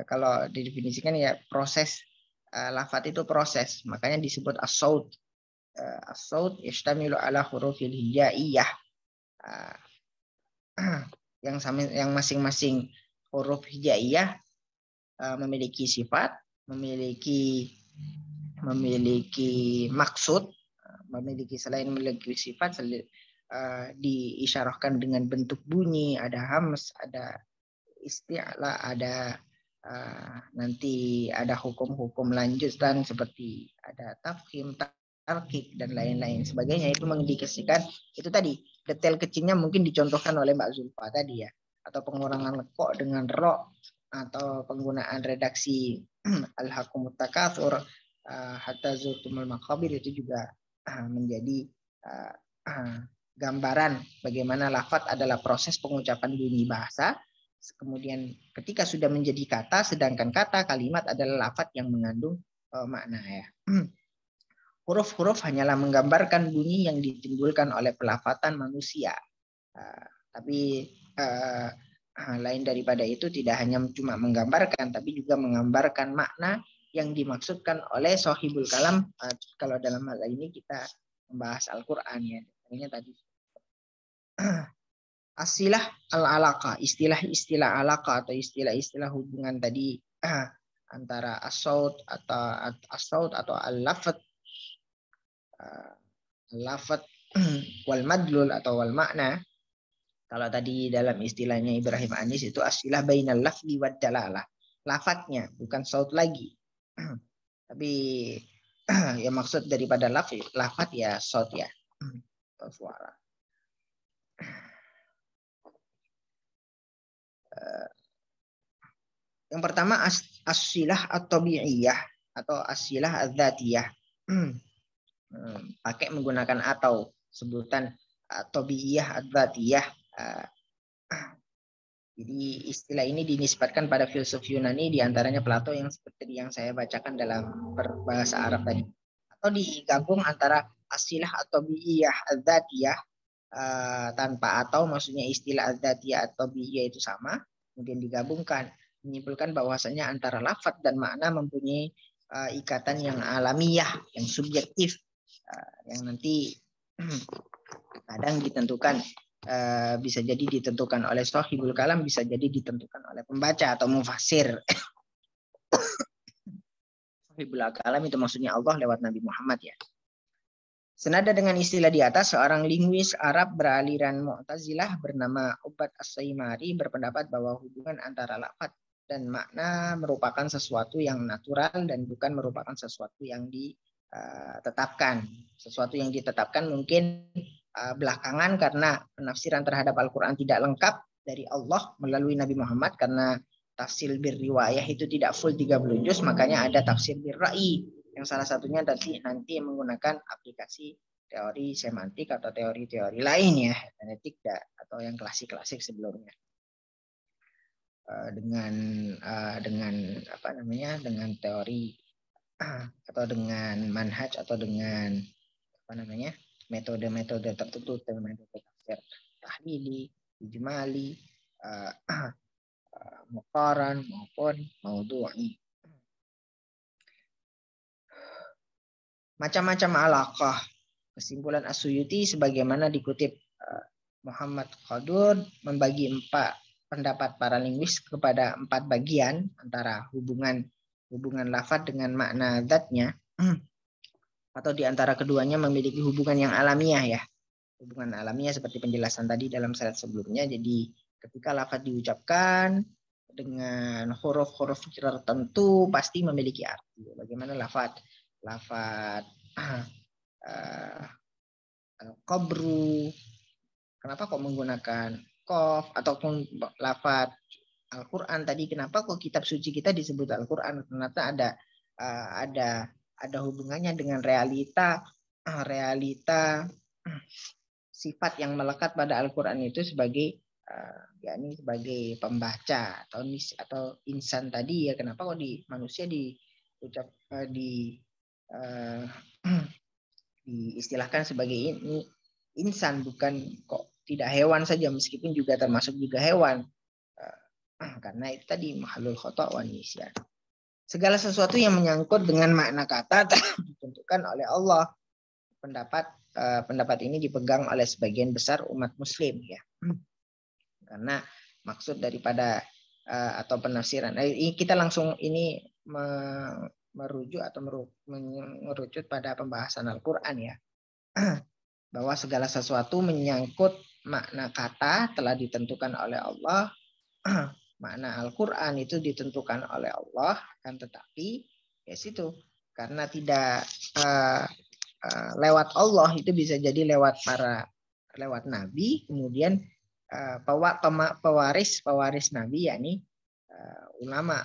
kalau didefinisikan ya proses, lafadz itu proses, makanya disebut as-saut. As-saut yashtamilu ala hurufil hijaiyah. Yang masing-masing huruf hijaiyah memiliki sifat, memiliki maksud, memiliki selain memiliki sifat diisyarahkan dengan bentuk bunyi, ada hams, ada isti'la, ada nanti ada hukum-hukum lanjutan seperti ada tafkhim, tarkik dan lain-lain sebagainya. Itu mengindikasikan itu tadi detail kecilnya mungkin dicontohkan oleh Mbak Zulfa tadi ya, atau pengurangan kok dengan ro, atau penggunaan redaksi al-hakumut takatsur hatta zurtumul maqabir, itu juga menjadi gambaran bagaimana lafadz adalah proses pengucapan bunyi bahasa. Kemudian ketika sudah menjadi kata, sedangkan kata kalimat adalah lafadz yang mengandung makna ya. Huruf-huruf hanyalah menggambarkan bunyi yang ditimbulkan oleh pelafatan manusia. Tapi lain daripada itu tidak hanya cuma menggambarkan, tapi juga menggambarkan makna yang dimaksudkan oleh Shahibul Kalam. Kalau dalam hal ini kita membahas Al-Quran ya. Ini tadi asilah al-alaqah, istilah-istilah alaqah atau istilah-istilah hubungan tadi antara as-saut atau al-lafadz, wal madlul atau wal makna. Kalau tadi dalam istilahnya Ibrahim Anis itu asilah bainal lafzi wad dalalah. Lafadznya bukan saut lagi. Tapi ya maksud daripada lafadz ya saut ya. Atau suara. Yang pertama as-silah at-tabi'iyah atau as-silah az-zatiyah. Pakai menggunakan atau sebutan tabi'iyah az-zatiyah. Jadi istilah ini dinisbatkan pada filsuf Yunani, diantaranya Plato yang seperti yang saya bacakan dalam berbahasa Arab tadi. Atau digabung antara as-silah at-tabi'iyah az-zatiyah tanpa atau, maksudnya istilah az-zatiyah atau tabi'iyah itu sama, kemudian digabungkan menyimpulkan bahwasanya antara lafadz dan makna mempunyai ikatan yang alamiah, yang subjektif, yang nanti kadang ditentukan, bisa jadi ditentukan oleh Shahibul Kalam, bisa jadi ditentukan oleh pembaca atau mufassir. Shahibul Kalam itu maksudnya Allah lewat Nabi Muhammad ya. Senada dengan istilah di atas, seorang linguis Arab beraliran Mu'tazilah bernama Ubad As-Saimari berpendapat bahwa hubungan antara lafadz dan makna merupakan sesuatu yang natural dan bukan merupakan sesuatu yang ditetapkan. Sesuatu yang ditetapkan mungkin belakangan karena penafsiran terhadap Al-Quran tidak lengkap dari Allah melalui Nabi Muhammad, karena tafsir bir-riwayah itu tidak full 30 juz, makanya ada tafsir bir-ra'i yang salah satunya nanti menggunakan aplikasi teori semantik atau teori-teori lain ya, genetik atau yang klasik-klasik sebelumnya. Dengan dengan teori atau dengan manhaj atau dengan metode-metode tertentu, metode tafsir tahlili, ijmali, muqaran maupun maudhu'i. Macam-macam alaqah. Kesimpulan As-Suyuti sebagaimana dikutip Muhammad Qadur membagi pendapat para linguis kepada 4 bagian antara hubungan lafadz dengan makna zatnya, atau di antara keduanya memiliki hubungan yang alamiah ya. Hubungan alamiah seperti penjelasan tadi dalam slide sebelumnya. Jadi ketika lafadz diucapkan dengan huruf-huruf tertentu pasti memiliki arti. Bagaimana lafadz al-qabru, kenapa kok menggunakan qaf, ataupun lafadz Al-Quran tadi, kenapa kok kitab suci kita disebut Al-Quran? Ternyata ada hubungannya dengan realita sifat yang melekat pada Al-Quran itu sebagai sebagai pembaca atau insan tadi ya. Kenapa kok di manusia diistilahkan sebagai ini, insan, bukan kok tidak hewan saja, meskipun juga termasuk juga hewan. Karena itu tadi mahalul khata' wan nisyan. Segala sesuatu yang menyangkut dengan makna kata ditentukan oleh Allah. Pendapat ini dipegang oleh sebagian besar umat muslim ya. Karena maksud daripada atau penafsiran. Kita langsung ini merujuk atau merucut pada pembahasan Al-Qur'an ya. Bahwa segala sesuatu menyangkut makna kata telah ditentukan oleh Allah. Makna Al-Qur'an itu ditentukan oleh Allah, kan, tetapi ya situ karena tidak lewat Allah, itu bisa jadi lewat nabi, kemudian pewaris nabi, yakni ulama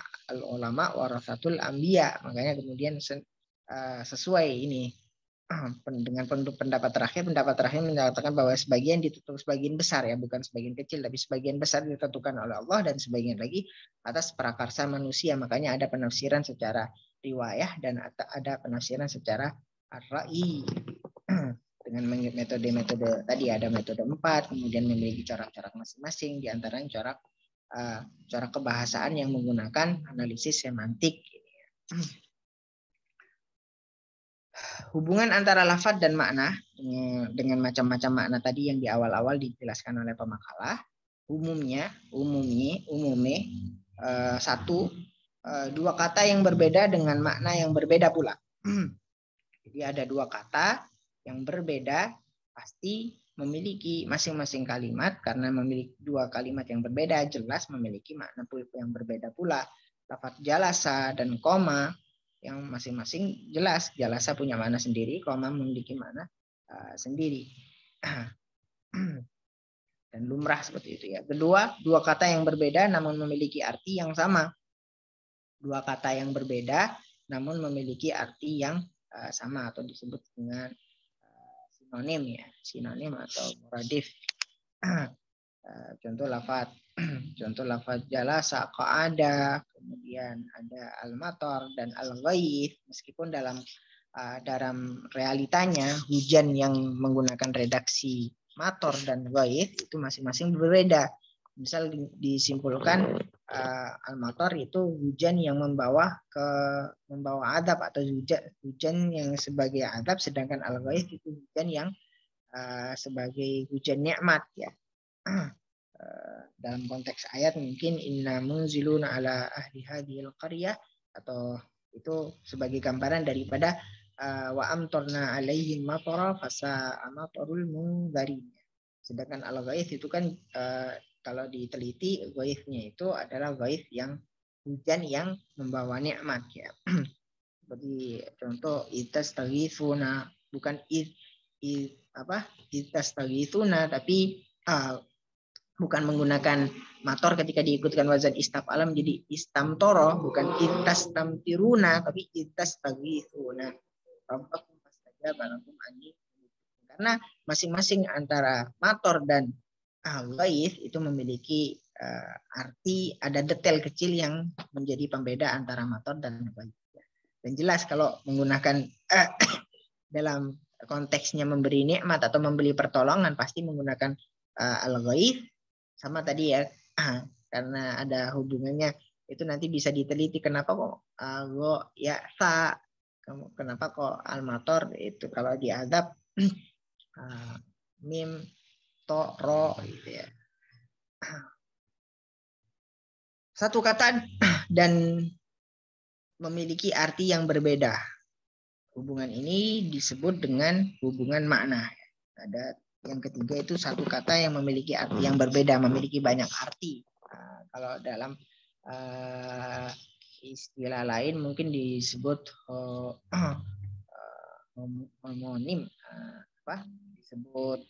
warasatul anbiya. Makanya kemudian sesuai ini dengan pendapat terakhir menyatakan bahwa sebagian ditutup, sebagian besar ya, bukan sebagian kecil, tapi sebagian besar ditentukan oleh Allah dan sebagian lagi atas prakarsa manusia. Makanya ada penafsiran secara riwayah dan ada penafsiran secara ar-ra'i. Dengan metode tadi ada metode 4, kemudian memiliki corak-corak masing-masing, di antaranya corak kebahasaan yang menggunakan analisis semantik. Hubungan antara lafaz dan makna dengan macam-macam makna tadi yang di awal-awal dijelaskan oleh pemakalah, umumnya dua kata yang berbeda dengan makna yang berbeda pula. Jadi ada dua kata yang berbeda pasti memiliki masing-masing kalimat, karena memiliki dua kalimat yang berbeda jelas memiliki makna yang berbeda pula. Lafaz jalasa dan koma yang masing-masing jelas, jalasa punya makna sendiri, koma memiliki makna sendiri. Dan lumrah seperti itu ya. Kedua, dua kata yang berbeda namun memiliki arti yang sama. Dua kata yang berbeda namun memiliki arti yang sama atau disebut dengan sinonim ya, sinonim atau muradif. Contoh lafaz jalasa, qa'ada, kemudian ada al-matar dan al-ghaith, meskipun dalam realitanya hujan yang menggunakan redaksi mator dan ghaith itu masing-masing berbeda. Misal disimpulkan al-matar itu hujan yang membawa adab atau hujan yang sebagai adab, sedangkan al-ghaith itu hujan yang sebagai hujan nikmat ya. Dalam konteks ayat mungkin inna munziluna ala ahli hadhil qaryah, atau itu sebagai gambaran daripada wa amtarna alaihim matara fasa amatarul munzarin. Sedangkan al-ghaith itu kan kalau diteliti ghaithnya itu adalah ghaith yang hujan yang membawa nikmat ya. Seperti contoh itastaghithuna, bukan itastaghithuna, tapi bukan menggunakan mator ketika diikutkan wazan istaf'ala menjadi istamtoro, bukan itastamtiruna tapi itastaghithuna. Rabbakum fastajaba lakum anni. Karena masing-masing antara mator dan ghaith itu memiliki arti, ada detail kecil yang menjadi pembeda antara mator dan ghaith. Dan jelas kalau menggunakan dalam konteksnya memberi nikmat atau memberi pertolongan pasti menggunakan al-ghaith. Sama tadi ya, karena ada hubungannya itu nanti bisa diteliti kenapa kok kenapa kok al-mator itu kalau diadab mim to ro gitu ya. Satu kata dan memiliki arti yang berbeda. Hubungan ini disebut dengan hubungan makna. Ada yang ketiga itu satu kata yang memiliki arti yang berbeda, memiliki banyak arti. Kalau dalam istilah lain mungkin disebut homonim, disebut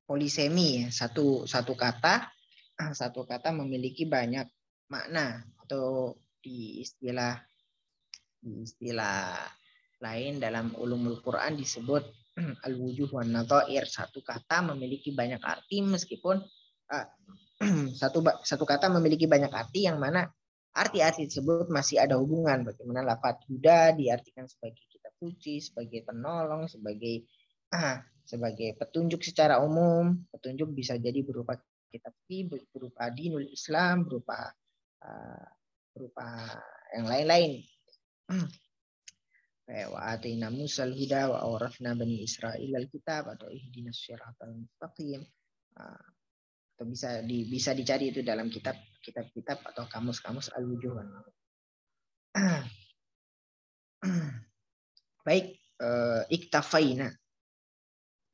polisemi. Satu kata memiliki banyak makna, atau di istilah lain dalam ulumul Quran disebut al-wujuh wan nadhair. Satu kata memiliki banyak arti, meskipun satu kata memiliki banyak arti yang mana arti-arti tersebut masih ada hubungan. Bagaimana lafaz huda diartikan sebagai kitab suci, sebagai penolong, sebagai petunjuk secara umum. Petunjuk bisa jadi berupa kitab suci, berupa dinul Islam, berupa yang lain-lain. Wa atina Musal huda wa awrafna bani Israil al-kitab atau ihdinas siratal mustaqim. Atau bisa dicari itu dalam kitab-kitab atau kamus-kamus al-wujuhan. Baik, iktafaina.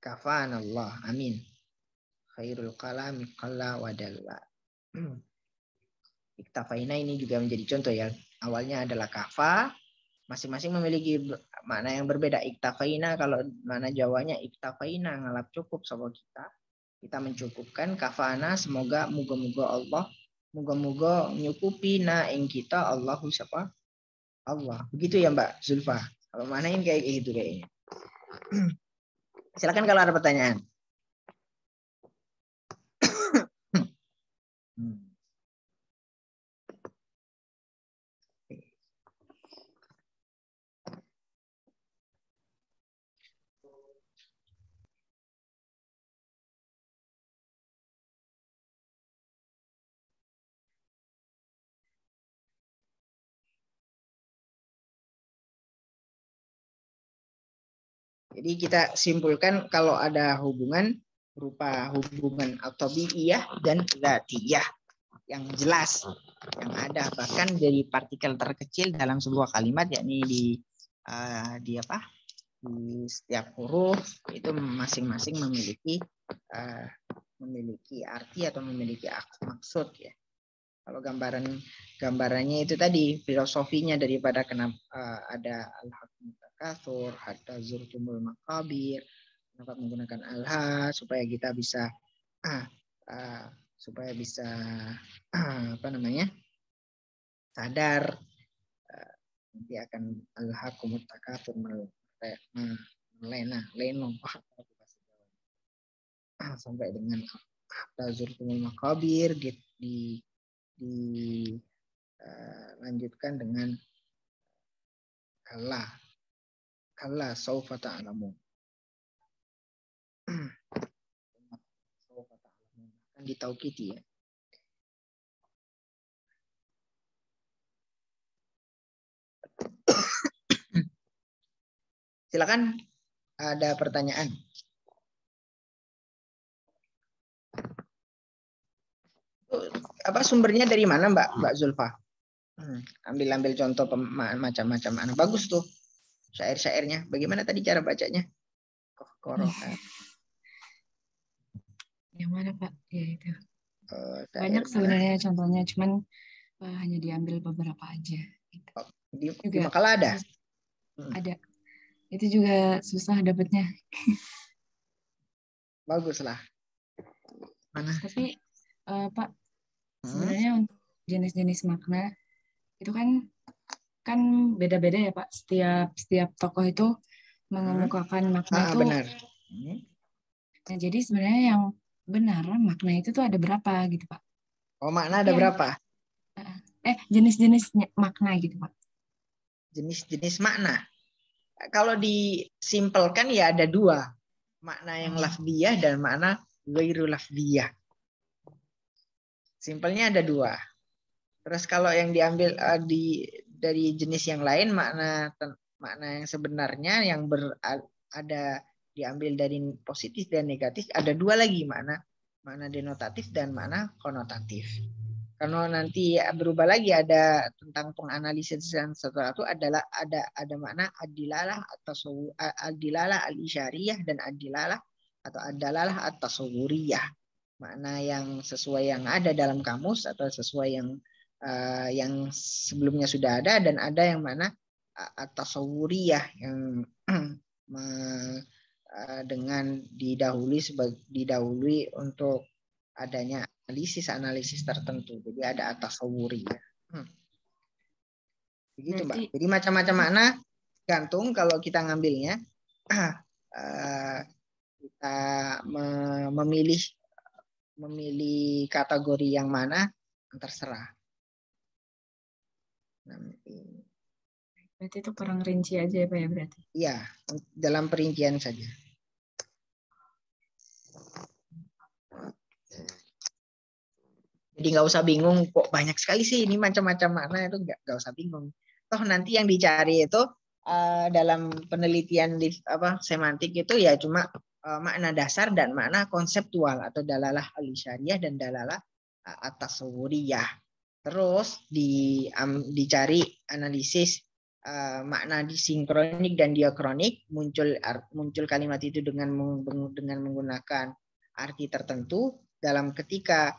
Kafana Allah. Amin. Khairul kalami qalla wa dalla. Iktafaina ini juga menjadi contoh ya. Awalnya adalah kafa, masing-masing memiliki makna yang berbeda. Iktafaina kalau mana Jawanya iktafaina ngalap cukup sama kita mencukupkan. Kafana semoga muga-muga Allah nyukupi ing kita Allahu siapa? Allah. Begitu ya Mbak Zulfa. Kalau manain kayak gitu kayaknya. Silakan kalau ada pertanyaan. Jadi kita simpulkan kalau ada hubungan berupa hubungan at-tabi'iyah dan dzatiyah yang jelas, yang ada bahkan dari partikel terkecil dalam sebuah kalimat, yakni di setiap huruf itu masing-masing memiliki arti atau memiliki maksud ya. Kalau gambarannya itu tadi filosofinya daripada kenapa ada al-hakum takatsur hatta zurtumul maqabir, kenapa menggunakan alha supaya kita bisa sadar nanti akan al-hakum takatsur leno sampai dengan hatta zurtumul maqabir dilanjutkan dengan kalla saufa ta'lamun. Kan ditaukiti ya. Silakan ada pertanyaan. Apa sumbernya dari mana Mbak Zulfa? Ambil contoh macam-macam anak bagus tuh syair-syairnya. Bagaimana tadi cara bacanya? Yang mana Pak? Ya itu. Banyak sebenarnya contohnya, cuman hanya diambil beberapa aja. Gitu. Di makalah ada? Ada. Itu juga susah dapatnya. Baguslah. Mana? Tapi Pak, sebenarnya untuk jenis-jenis makna itu kan beda-beda ya Pak. Setiap tokoh itu mengemukakan makna itu. Benar. Nah, jadi sebenarnya yang benar makna itu tuh ada berapa gitu Pak? Oh, makna ada berapa? Jenis-jenis makna gitu Pak. Jenis-jenis makna. Kalau disimpelkan ya ada dua. Makna yang lafdiyah dan makna ghairu lafdiyah. Simpelnya ada dua. Terus kalau yang diambil dari jenis yang lain, makna yang sebenarnya yang ada diambil dari positif dan negatif, ada dua lagi makna denotatif dan makna konotatif. Kalau nanti berubah lagi ada tentang penganalisis yang setelah itu adalah ada makna ad-dilalah atau ad-dilalah al-isyariyah dan ad-dilalah atau ad-dalalah at-tasawwuriyah. Makna yang sesuai yang ada dalam kamus atau sesuai yang sebelumnya sudah ada, dan ada yang mana at-tasawwuriyah yang dengan didahului untuk adanya analisis tertentu. Jadi ada at-tasawwuriyah. Begitu Mbak. Jadi macam-macam makna gantung kalau kita ngambilnya kita memilih kategori yang mana terserah. Berarti itu kurang rinci aja ya Pak ya berarti? Iya, dalam perincian saja. Jadi nggak usah bingung, kok banyak sekali sih ini macam-macam makna, itu nggak usah bingung. Toh nanti yang dicari itu dalam penelitian di semantik itu ya cuma makna dasar dan makna konseptual atau dalalah al-isyariyah dan dalalah at-tasawwuriyah. Terus dicari analisis makna disinkronik dan diakronik, muncul kalimat itu dengan menggunakan arti tertentu dalam ketika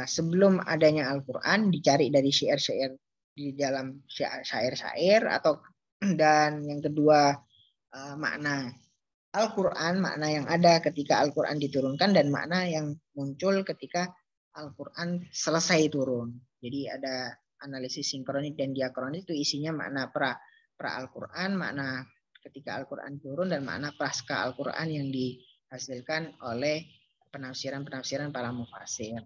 sebelum adanya Al-Qur'an, dicari dari syair-syair di dalam syair-syair, atau dan yang kedua makna Al-Qur'an, makna yang ada ketika Al-Qur'an diturunkan dan makna yang muncul ketika Al-Qur'an selesai turun. Jadi ada analisis sinkronik dan diakronik, itu isinya makna pra Al-Qur'an, makna ketika Al-Qur'an turun, dan makna pasca Al-Qur'an yang dihasilkan oleh penafsiran para mufassir.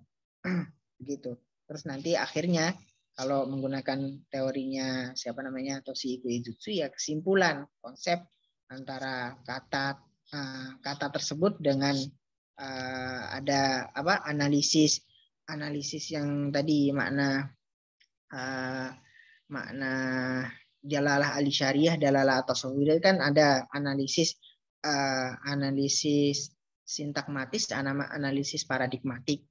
Begitu. Terus nanti akhirnya kalau menggunakan teorinya Toshihiko Izutsu, ya kesimpulan konsep antara kata tersebut dengan ada analisis yang tadi makna dalalah al-syariyah, dalalah at-tasawwuriyah, kan ada analisis sintakmatis, analisis paradigmatik.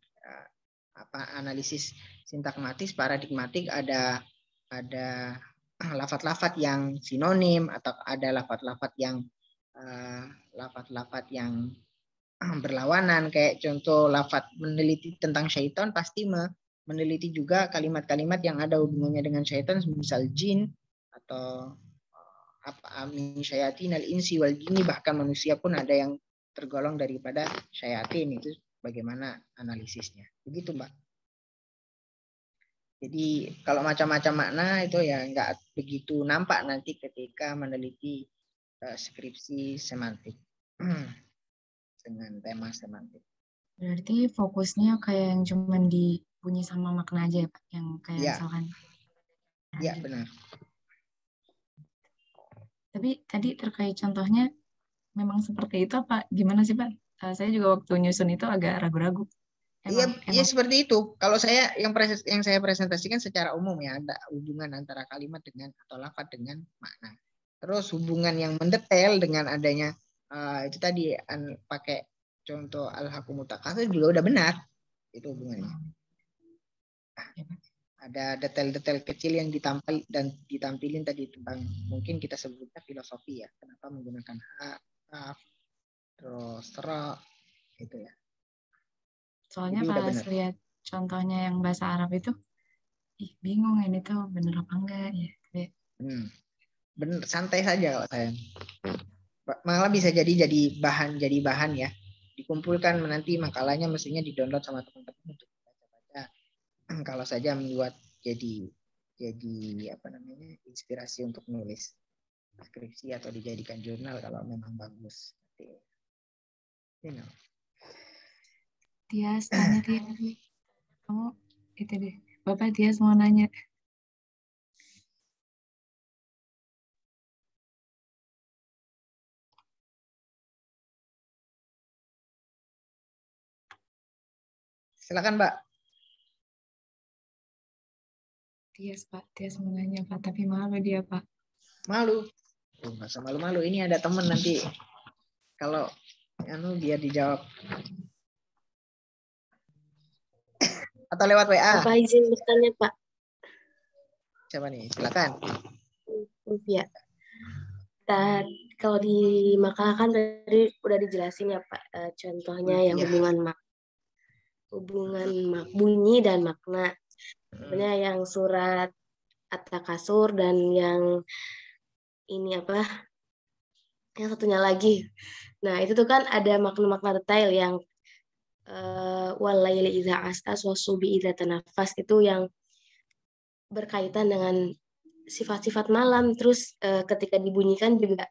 Analisis sintakmatis paradigmatik ada lafaz-lafaz yang sinonim, atau ada lafaz-lafaz yang berlawanan. Kayak contoh lafaz meneliti tentang syaitan pasti meneliti juga kalimat-kalimat yang ada hubungannya dengan syaitan, misal jin atau min syayatinal insi wal jinni, bahkan manusia pun ada yang tergolong daripada syayatin. Itu bagaimana analisisnya. Begitu, Mbak. Jadi kalau macam-macam makna itu ya nggak begitu nampak nanti ketika meneliti skripsi semantik dengan tema semantik. Berarti fokusnya kayak yang cuma dibunyi sama makna aja ya Pak? Yang kayak ya. Misalkan. Ya, benar. Tapi tadi terkait contohnya memang seperti itu apa gimana sih Pak? Saya juga waktu nyusun itu agak ragu-ragu. Iya seperti itu. Kalau saya yang saya presentasikan secara umum ya, ada hubungan antara kalimat dengan atau lafaz dengan makna. Terus hubungan yang mendetail dengan adanya itu tadi pakai contoh al-hakumut takatsur juga udah benar. Itu hubungannya. Ada detail-detail kecil yang ditampilin tadi tentang, mungkin kita sebutnya filosofi ya. Kenapa menggunakan kaf, terus ra, itu ya. Soalnya pas lihat contohnya yang bahasa Arab itu, bingung ini tuh bener apa enggak ya. Bener, santai saja kalau saya. Malah bisa jadi bahan ya. Dikumpulkan nanti makalahnya, mestinya di-download sama teman-teman untuk baca-baca. Kalau saja membuat jadi inspirasi untuk nulis skripsi atau dijadikan jurnal kalau memang bagus. Tias, tanya Tias. Kamu itu deh. Bapak Tias mau nanya. Silakan, Mbak. Tias, Pak. Tias mau nanya, Pak. Tapi malu dia, Pak. Malu? Nggak usah malu-malu. Ini ada teman nanti. Kalau biar dijawab. Atau lewat WA? Bapak izin bertanya, Pak. Siapa nih? Silakan. Ya. Kalau di makalah kan tadi udah dijelasin ya Pak, contohnya yang hubungan bunyi dan makna. Sebenarnya yang surat At-Takasur dan yang ini yang satunya lagi. Nah itu tuh kan ada makna-makna detail yang walaili idza as'as wasubi idza tanafas, itu yang berkaitan dengan sifat-sifat malam, terus ketika dibunyikan juga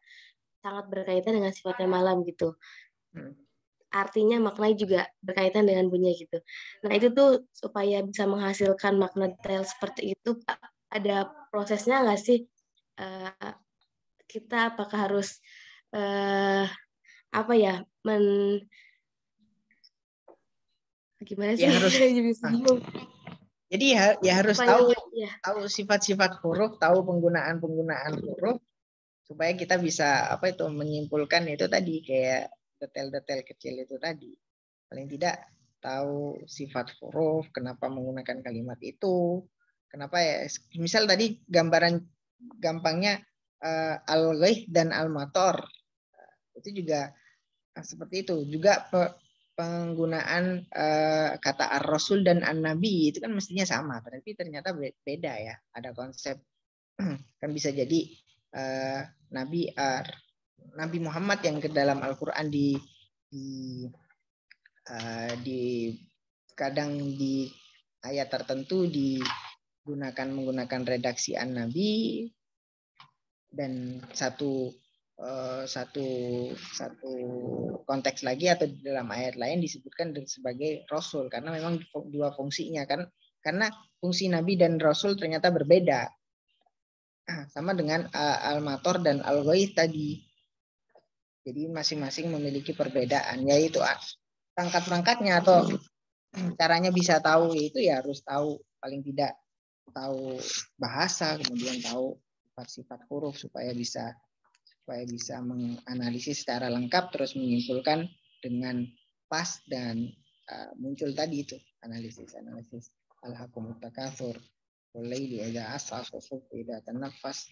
sangat berkaitan dengan sifatnya malam gitu. Artinya maknanya juga berkaitan dengan bunyi gitu. Nah itu tuh supaya bisa menghasilkan makna detail seperti itu Pak, ada prosesnya nggak sih? Kita apakah harus apa ya gimana sih? Ya harus. Jadi ya harus tahu sifat-sifat huruf, tahu penggunaan huruf supaya kita bisa menyimpulkan itu tadi, kayak detail-detail kecil itu tadi. Paling tidak tahu sifat huruf, kenapa menggunakan kalimat itu, kenapa ya. Misal tadi gambaran gampangnya al-ghaith dan al-matar. Itu juga seperti itu. Juga penggunaan kata ar-rasul dan an-nabi itu kan mestinya sama, tapi ternyata beda ya. Ada konsep kan bisa jadi Nabi Muhammad yang ke dalam Al-Qur'an di kadang di ayat tertentu menggunakan redaksi an-nabi, dan satu konteks lagi atau di dalam ayat lain disebutkan sebagai rasul, karena memang dua fungsinya kan, karena fungsi nabi dan rasul ternyata berbeda, sama dengan al-matar dan al-ghaith tadi. Jadi masing-masing memiliki perbedaan, yaitu perangkat-perangkatnya atau caranya bisa tahu itu ya harus tahu, paling tidak tahu bahasa, kemudian tahu sifat-sifat huruf supaya bisa menganalisis secara lengkap, terus menyimpulkan dengan pas, dan muncul tadi itu analisis al-hakumut takatsur wal laili idza as'as wa subhi idza tanaffas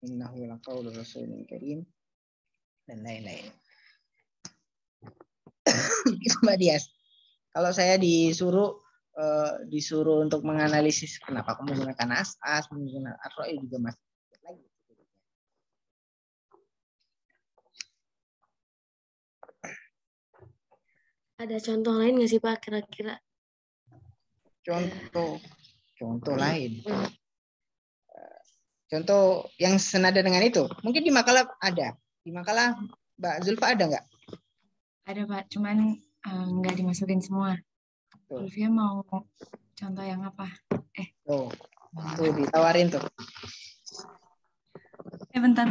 innahu laqaulur rasulin karim, dan lain-lain. Mbak Dias, kalau saya disuruh untuk menganalisis kenapa kamu menggunakan as'as, menggunakan ar-ra'i juga masih lagi. Ada contoh lain nggak sih Pak kira-kira? Contoh lain. Contoh yang senada dengan itu. Mungkin di makalah ada. Di makalah Mbak Zulfa ada nggak? Ada Pak, cuman nggak dimasukin semua. Zulfia mau contoh yang apa? Tuh ditawarin tuh. Bentar.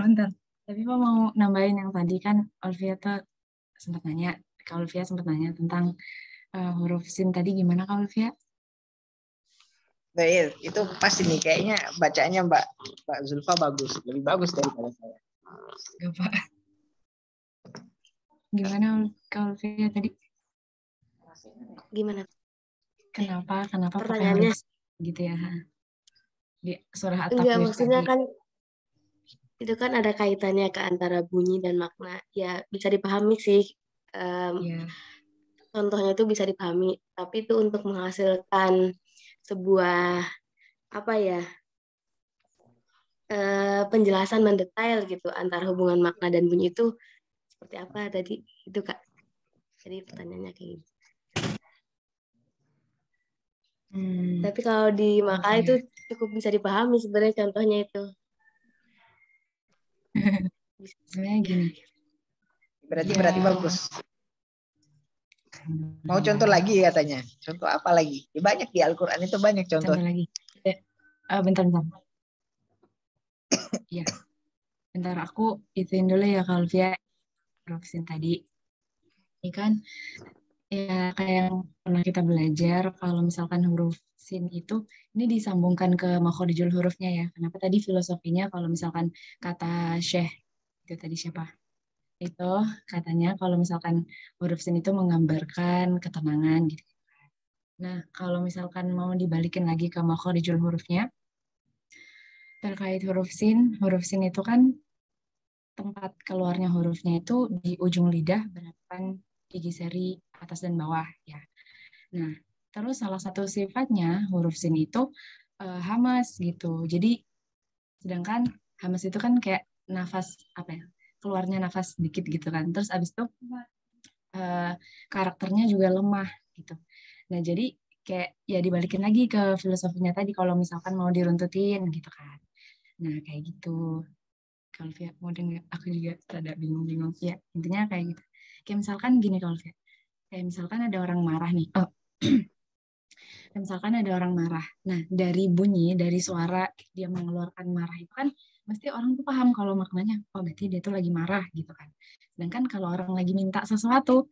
Tapi Pak mau nambahin yang tadi kan Olivia tuh sempat nanya. Kak Olivia sempat nanya tentang huruf sin tadi, gimana Kak Olivia? Nah, iya, itu pasti nih kayaknya bacaannya Mbak Zulfa bagus, lebih bagus daripada saya. Gak Pak. Gimana Kak Olivia tadi? Gimana? Kenapa pertanyaannya gitu ya? Di surah At-Takwir. Enggak, maksudnya kan itu kan ada kaitannya ke antara bunyi dan makna. Ya bisa dipahami sih. Contohnya itu bisa dipahami, tapi itu untuk menghasilkan sebuah penjelasan mendetail gitu antara hubungan makna dan bunyi itu seperti apa tadi itu Kak. Jadi pertanyaannya kayak gitu. Tapi kalau di makalah itu cukup bisa dipahami sebenarnya contohnya itu. Sebenarnya gini. Berarti bagus. Mau contoh lagi katanya. Contoh apa lagi? Ya, banyak di Al-Qur'an itu banyak contoh. Contoh lagi. Bentar. Ya. Bentar aku ituin dulu ya kalau via Roxin tadi. Ini kan ya kayak yang pernah kita belajar, kalau misalkan huruf sin itu ini disambungkan ke makhorijul hurufnya ya. Kenapa tadi filosofinya kalau misalkan kata Syekh itu tadi siapa? Itu katanya kalau misalkan huruf sin itu menggambarkan ketenangan gitu. Nah, kalau misalkan mau dibalikin lagi ke makhorijul hurufnya, terkait huruf sin itu kan tempat keluarnya hurufnya itu di ujung lidah berhadapan gigi seri atas dan bawah ya. Nah, terus salah satu sifatnya huruf sin itu hamas gitu. Jadi sedangkan hamas itu kan kayak nafas keluarnya nafas sedikit gitu kan. Terus abis itu karakternya juga lemah gitu. Nah, jadi kayak ya dibalikin lagi ke filosofinya tadi kalau misalkan mau diruntutin gitu kan. Nah, kayak gitu. Kalau via mau dengar, aku juga rada bingung-bingung. Ya, intinya kayak gitu. Kayak misalkan gini kalau via. Kayak misalkan ada orang marah nih. Misalkan ada orang marah. Nah, dari bunyi, dari suara dia mengeluarkan marah itu kan mesti orang tuh paham kalau maknanya, oh berarti dia tuh lagi marah gitu kan. Sedangkan kalau orang lagi minta sesuatu,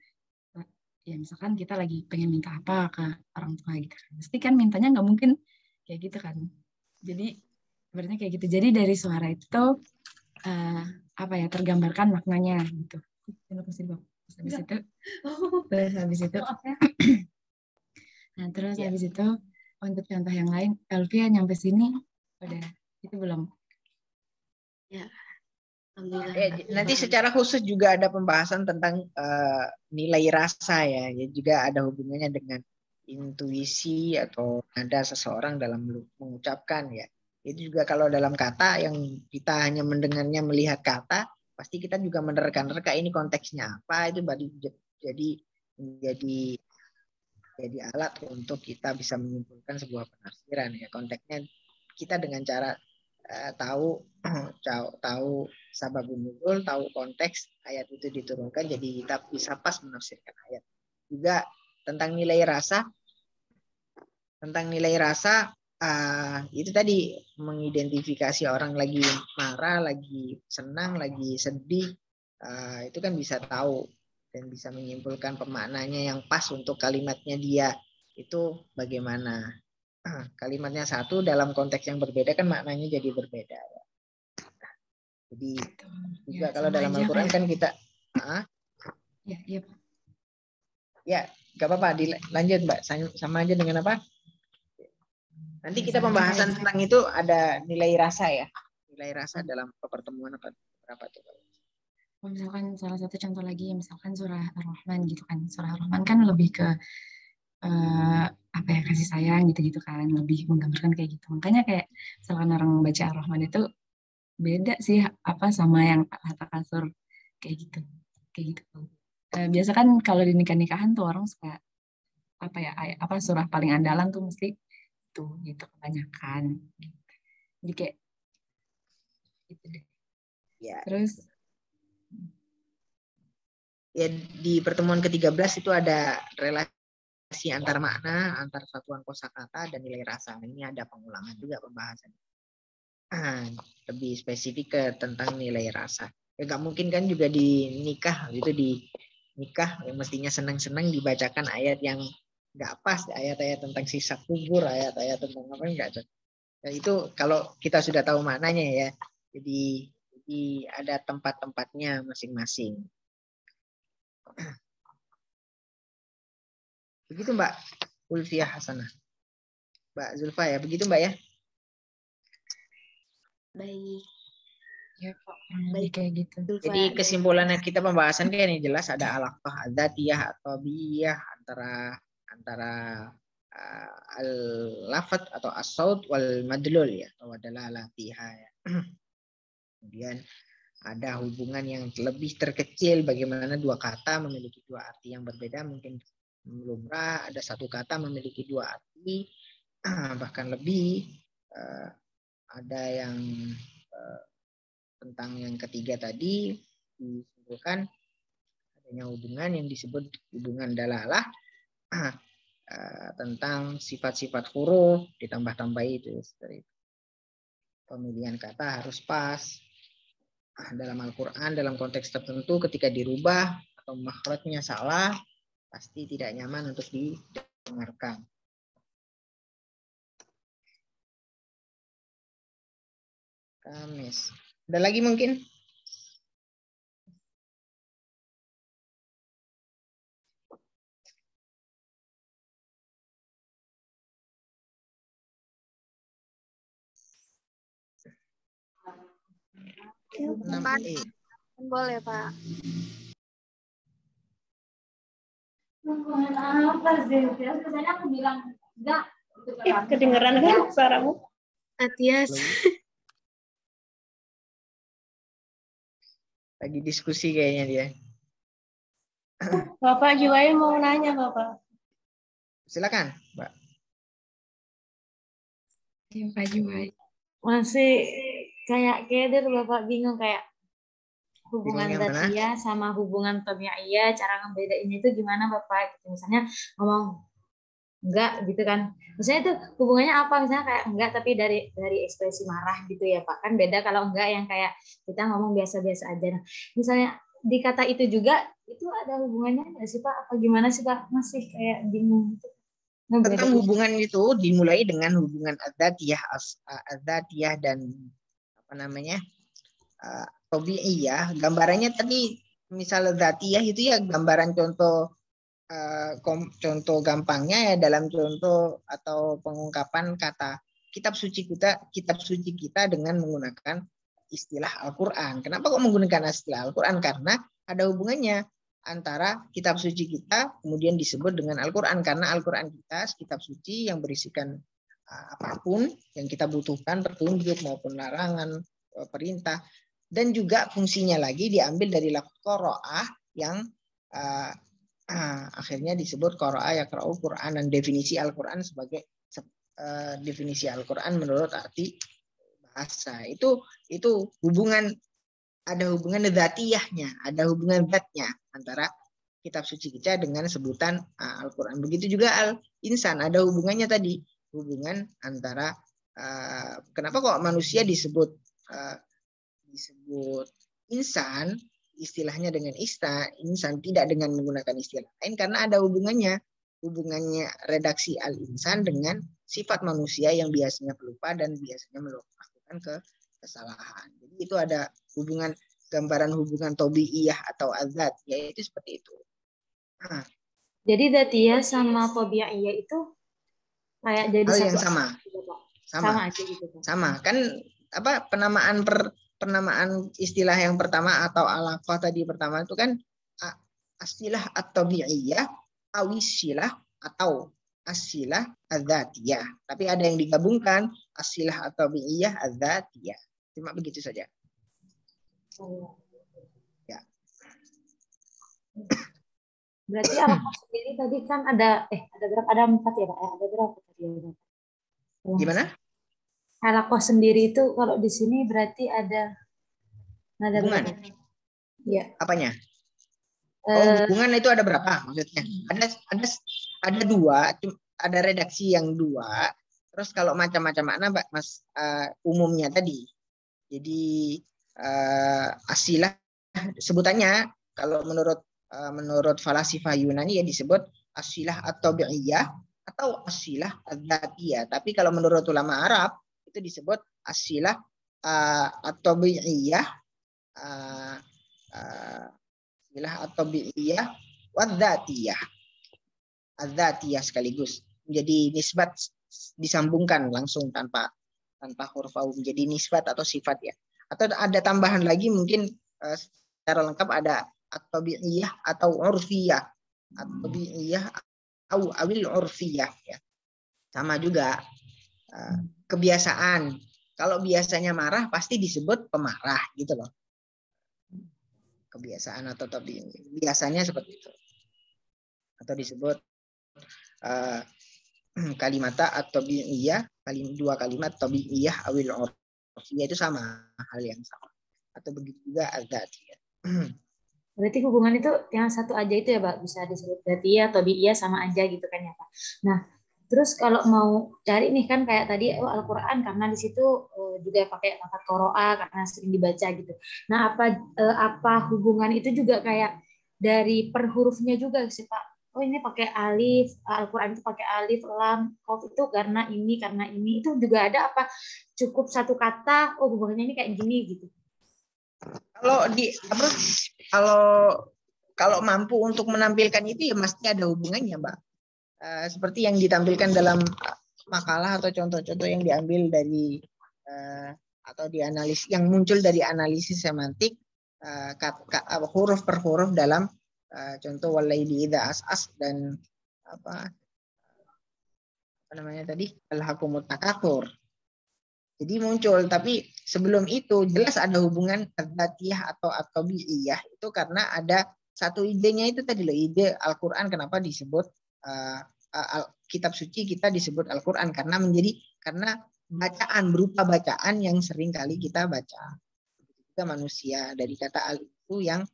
ya misalkan kita lagi pengen minta apa ke orang tua gitu kan. Mesti kan mintanya nggak mungkin kayak gitu kan. Jadi sebenarnya kayak gitu. Jadi dari suara itu tuh apa ya, tergambarkan maknanya gitu. Habis itu nah terus habis itu untuk contoh yang lain, Elvia nyampe sini udah itu belum? Ya, alhamdulillah. Nanti secara khusus juga ada pembahasan tentang nilai rasa ya. Ya juga ada hubungannya dengan intuisi atau nada seseorang dalam mengucapkan ya. Itu juga kalau dalam kata yang kita hanya mendengarnya melihat kata, pasti kita juga menerka-nerka ini konteksnya apa, itu baru jadi alat untuk kita bisa menyimpulkan sebuah penafsiran ya. Konteksnya kita dengan cara tahu sababun nuzul, tahu konteks ayat itu diturunkan, jadi kita bisa pas menafsirkan ayat. Juga tentang nilai rasa, itu tadi mengidentifikasi orang lagi marah, lagi senang, lagi sedih, itu kan bisa tahu dan bisa menyimpulkan pemaknanya yang pas untuk kalimatnya dia itu bagaimana. Kalimatnya satu dalam konteks yang berbeda kan maknanya jadi berbeda. Jadi juga kalau dalam Al-Quran kan kita ya nggak apa-apa dilanjut Mbak, sama aja dengan apa? Nanti kita pembahasan tentang itu ada nilai rasa ya, nilai rasa dalam pertemuan berapa tuh? Misalkan salah satu contoh lagi, misalkan surah Ar-Rahman gitu kan, surah Ar-Rahman kan lebih ke apa ya, kasih sayang gitu-gitu kan, lebih menggambarkan kayak gitu. Makanya kayak misalkan orang baca Ar-Rahman itu beda sih apa sama yang kata kasur kayak gitu. Biasa kan kalau di nikah-nikahan tuh orang suka apa ya, apa surah paling andalan tuh mesti tuh gitu kebanyakan. Jadi kayak gitu deh. Ya. Terus ya di pertemuan ke-13 itu ada relasi antar makna, antar satuan kosakata dan nilai rasa. Ini ada pengulangan juga pembahasan. Lebih spesifik ke tentang nilai rasa. Ya nggak mungkin kan juga di nikah gitu, di nikah yang mestinya senang-senang dibacakan ayat yang nggak pas, ayat-ayat tentang sisa kubur, ayat-ayat tentang apa enggak. Ya, itu kalau kita sudah tahu maknanya ya. Jadi ada tempat-tempatnya masing-masing. Begitu Mbak Ulfiah Hasanah. Mbak Zulfa ya, begitu Mbak ya? Baik. Ya Pak, baik kayak gitu. Jadi kesimpulannya kita pembahasan kan yang jelas ada alaqah adzatiyah atau biyah antara al-lafat atau as-saut wal madlul ya, atau dalalatiha ya. Kemudian ada hubungan yang lebih terkecil, bagaimana dua kata memiliki dua arti yang berbeda, mungkin lumrah ada satu kata memiliki dua arti, bahkan lebih. Ada yang tentang yang ketiga tadi disimpulkan adanya hubungan yang disebut hubungan dalalah tentang sifat-sifat huruf ditambah-tambahi itu dari pemilihan kata harus pas dalam Al-Quran dalam konteks tertentu, ketika dirubah atau makhrajnya salah pasti tidak nyaman untuk didengarkan. Kamis. Ada lagi mungkin? Boleh Pak. Kedengeran kan suaramu? Atias. Lagi diskusi kayaknya dia. Bapak Juwai mau nanya Bapak. Silakan, Mbak. Ya, Pak Juwai. Masih kayak keder Bapak bingung kayak hubungan dzatiyah sama hubungan tabi'iyah, cara ngebedain itu gimana Bapak? Gitu. Misalnya ngomong enggak gitu kan. Misalnya itu hubungannya apa? Misalnya kayak enggak tapi dari ekspresi marah gitu ya Pak. Kan beda kalau enggak yang kayak kita ngomong biasa-biasa aja. Nah, misalnya di kata itu juga itu ada hubungannya nggak sih Pak? Apa gimana sih Pak? Masih kayak bingung gitu. Tentang hubungan itu dimulai dengan hubungan adzatiyah dan apa namanya? Tabi'iyah. Gambarannya tadi misal dzatiyah itu ya gambaran contoh gampangnya ya dalam contoh atau pengungkapan kata kitab suci kita dengan menggunakan istilah Al-Qur'an. Kenapa kok menggunakan istilah Al-Qur'an? Karena ada hubungannya antara kitab suci kita kemudian disebut dengan Al-Qur'an karena Al-Qur'an kita kitab suci yang berisikan apapun yang kita butuhkan, petunjuk maupun larangan, perintah, dan juga fungsinya lagi diambil dari lafaz qiraah yang akhirnya disebut qira'a yaqra'u Qur'an, dan definisi Al-Qur'an sebagai definisi Al-Qur'an menurut arti bahasa. Itu hubungan, ada hubungan dzatiyahnya, ada hubungan zatnya antara kitab suci kita dengan sebutan Al-Qur'an. Begitu juga al-insan, ada hubungannya tadi, hubungan antara kenapa kok manusia disebut insan, istilahnya dengan insan tidak dengan menggunakan istilah lain karena ada hubungannya redaksi al-insan dengan sifat manusia yang biasanya pelupa dan biasanya melakukan kesalahan. Jadi itu ada hubungan, gambaran hubungan tabi'iyah atau azat, yaitu seperti itu. Jadi dzatiyah sama tabi'iyah itu kayak jadi hal satu yang sama aja gitu. Sama kan apa penamaan istilah yang pertama atau alaqah tadi pertama itu kan asilah at-tabi'iyah, awisilah atau asilah adzatiyah. Tapi ada yang digabungkan asilah at-tabi'iyah adzatiyah. Cuma begitu saja. Ya. Berarti alaqah sendiri tadi kan ada berapa? Ada 4 ya Pak? Ada berapa tadi? Gimana? Alaqah sendiri itu kalau di sini berarti ada hubungan. Ya. Apanya? Hubungan itu ada berapa maksudnya? Ada 2, ada redaksi yang 2. Terus kalau macam-macam makna Mas umumnya tadi. Jadi asilah sebutannya kalau menurut falasifah Yunani ya disebut asilah at-tabi'iyah atau asilah adzatiyah. Tapi kalau menurut ulama Arab itu disebut asilah at-tabi'iyah asilah at-tabi'iyah wadzatiyah. Adzatiyah sekaligus menjadi nisbat, disambungkan langsung tanpa huruf au menjadi nisbat atau sifat ya. Atau ada tambahan lagi mungkin secara lengkap ada at-tabi'iyah atau urfiyah. At-tabi'iyah atau awil urfiyah ya. Sama juga kebiasaan. Kalau biasanya marah pasti disebut pemarah gitu loh. Kebiasaan atau tabi'iyah. Biasanya seperti itu. Atau disebut kalimata at-tabi'iyah, 2 kalimat tabi'iyah awil urfiyah itu sama, hal yang sama. Atau begitu juga adzatiyah. Berarti hubungan itu yang satu aja itu ya Pak, bisa disebut dzatiyah, tabi'iyah sama aja gitu kan ya Pak. Nah, terus kalau mau cari nih kan kayak tadi Al-Qur'an karena di situ juga pakai lafaz qiraah karena sering dibaca gitu. Nah, apa hubungan itu juga kayak dari per hurufnya juga sih Pak. Oh ini pakai alif, Al-Qur'an itu pakai alif, lam, qaf itu karena ini itu juga ada apa cukup satu kata hubungannya ini kayak gini gitu. Kalau mampu untuk menampilkan itu ya mesti ada hubungannya, Mbak. Seperti yang ditampilkan dalam makalah atau contoh-contoh yang diambil dari atau dianalisis yang muncul dari analisis semantik huruf per huruf dalam contoh walaili idza as'as dan apa namanya tadi al-hakumut takatsur. Jadi muncul, tapi sebelum itu jelas ada hubungan adzatiyah atau at-tabi'iyah itu karena ada satu idenya itu tadi loh, ide Al-Qur'an kenapa disebut kitab suci kita disebut Al-Qur'an karena bacaan berupa bacaan yang sering kali kita baca. Juga manusia dari kata al itu yang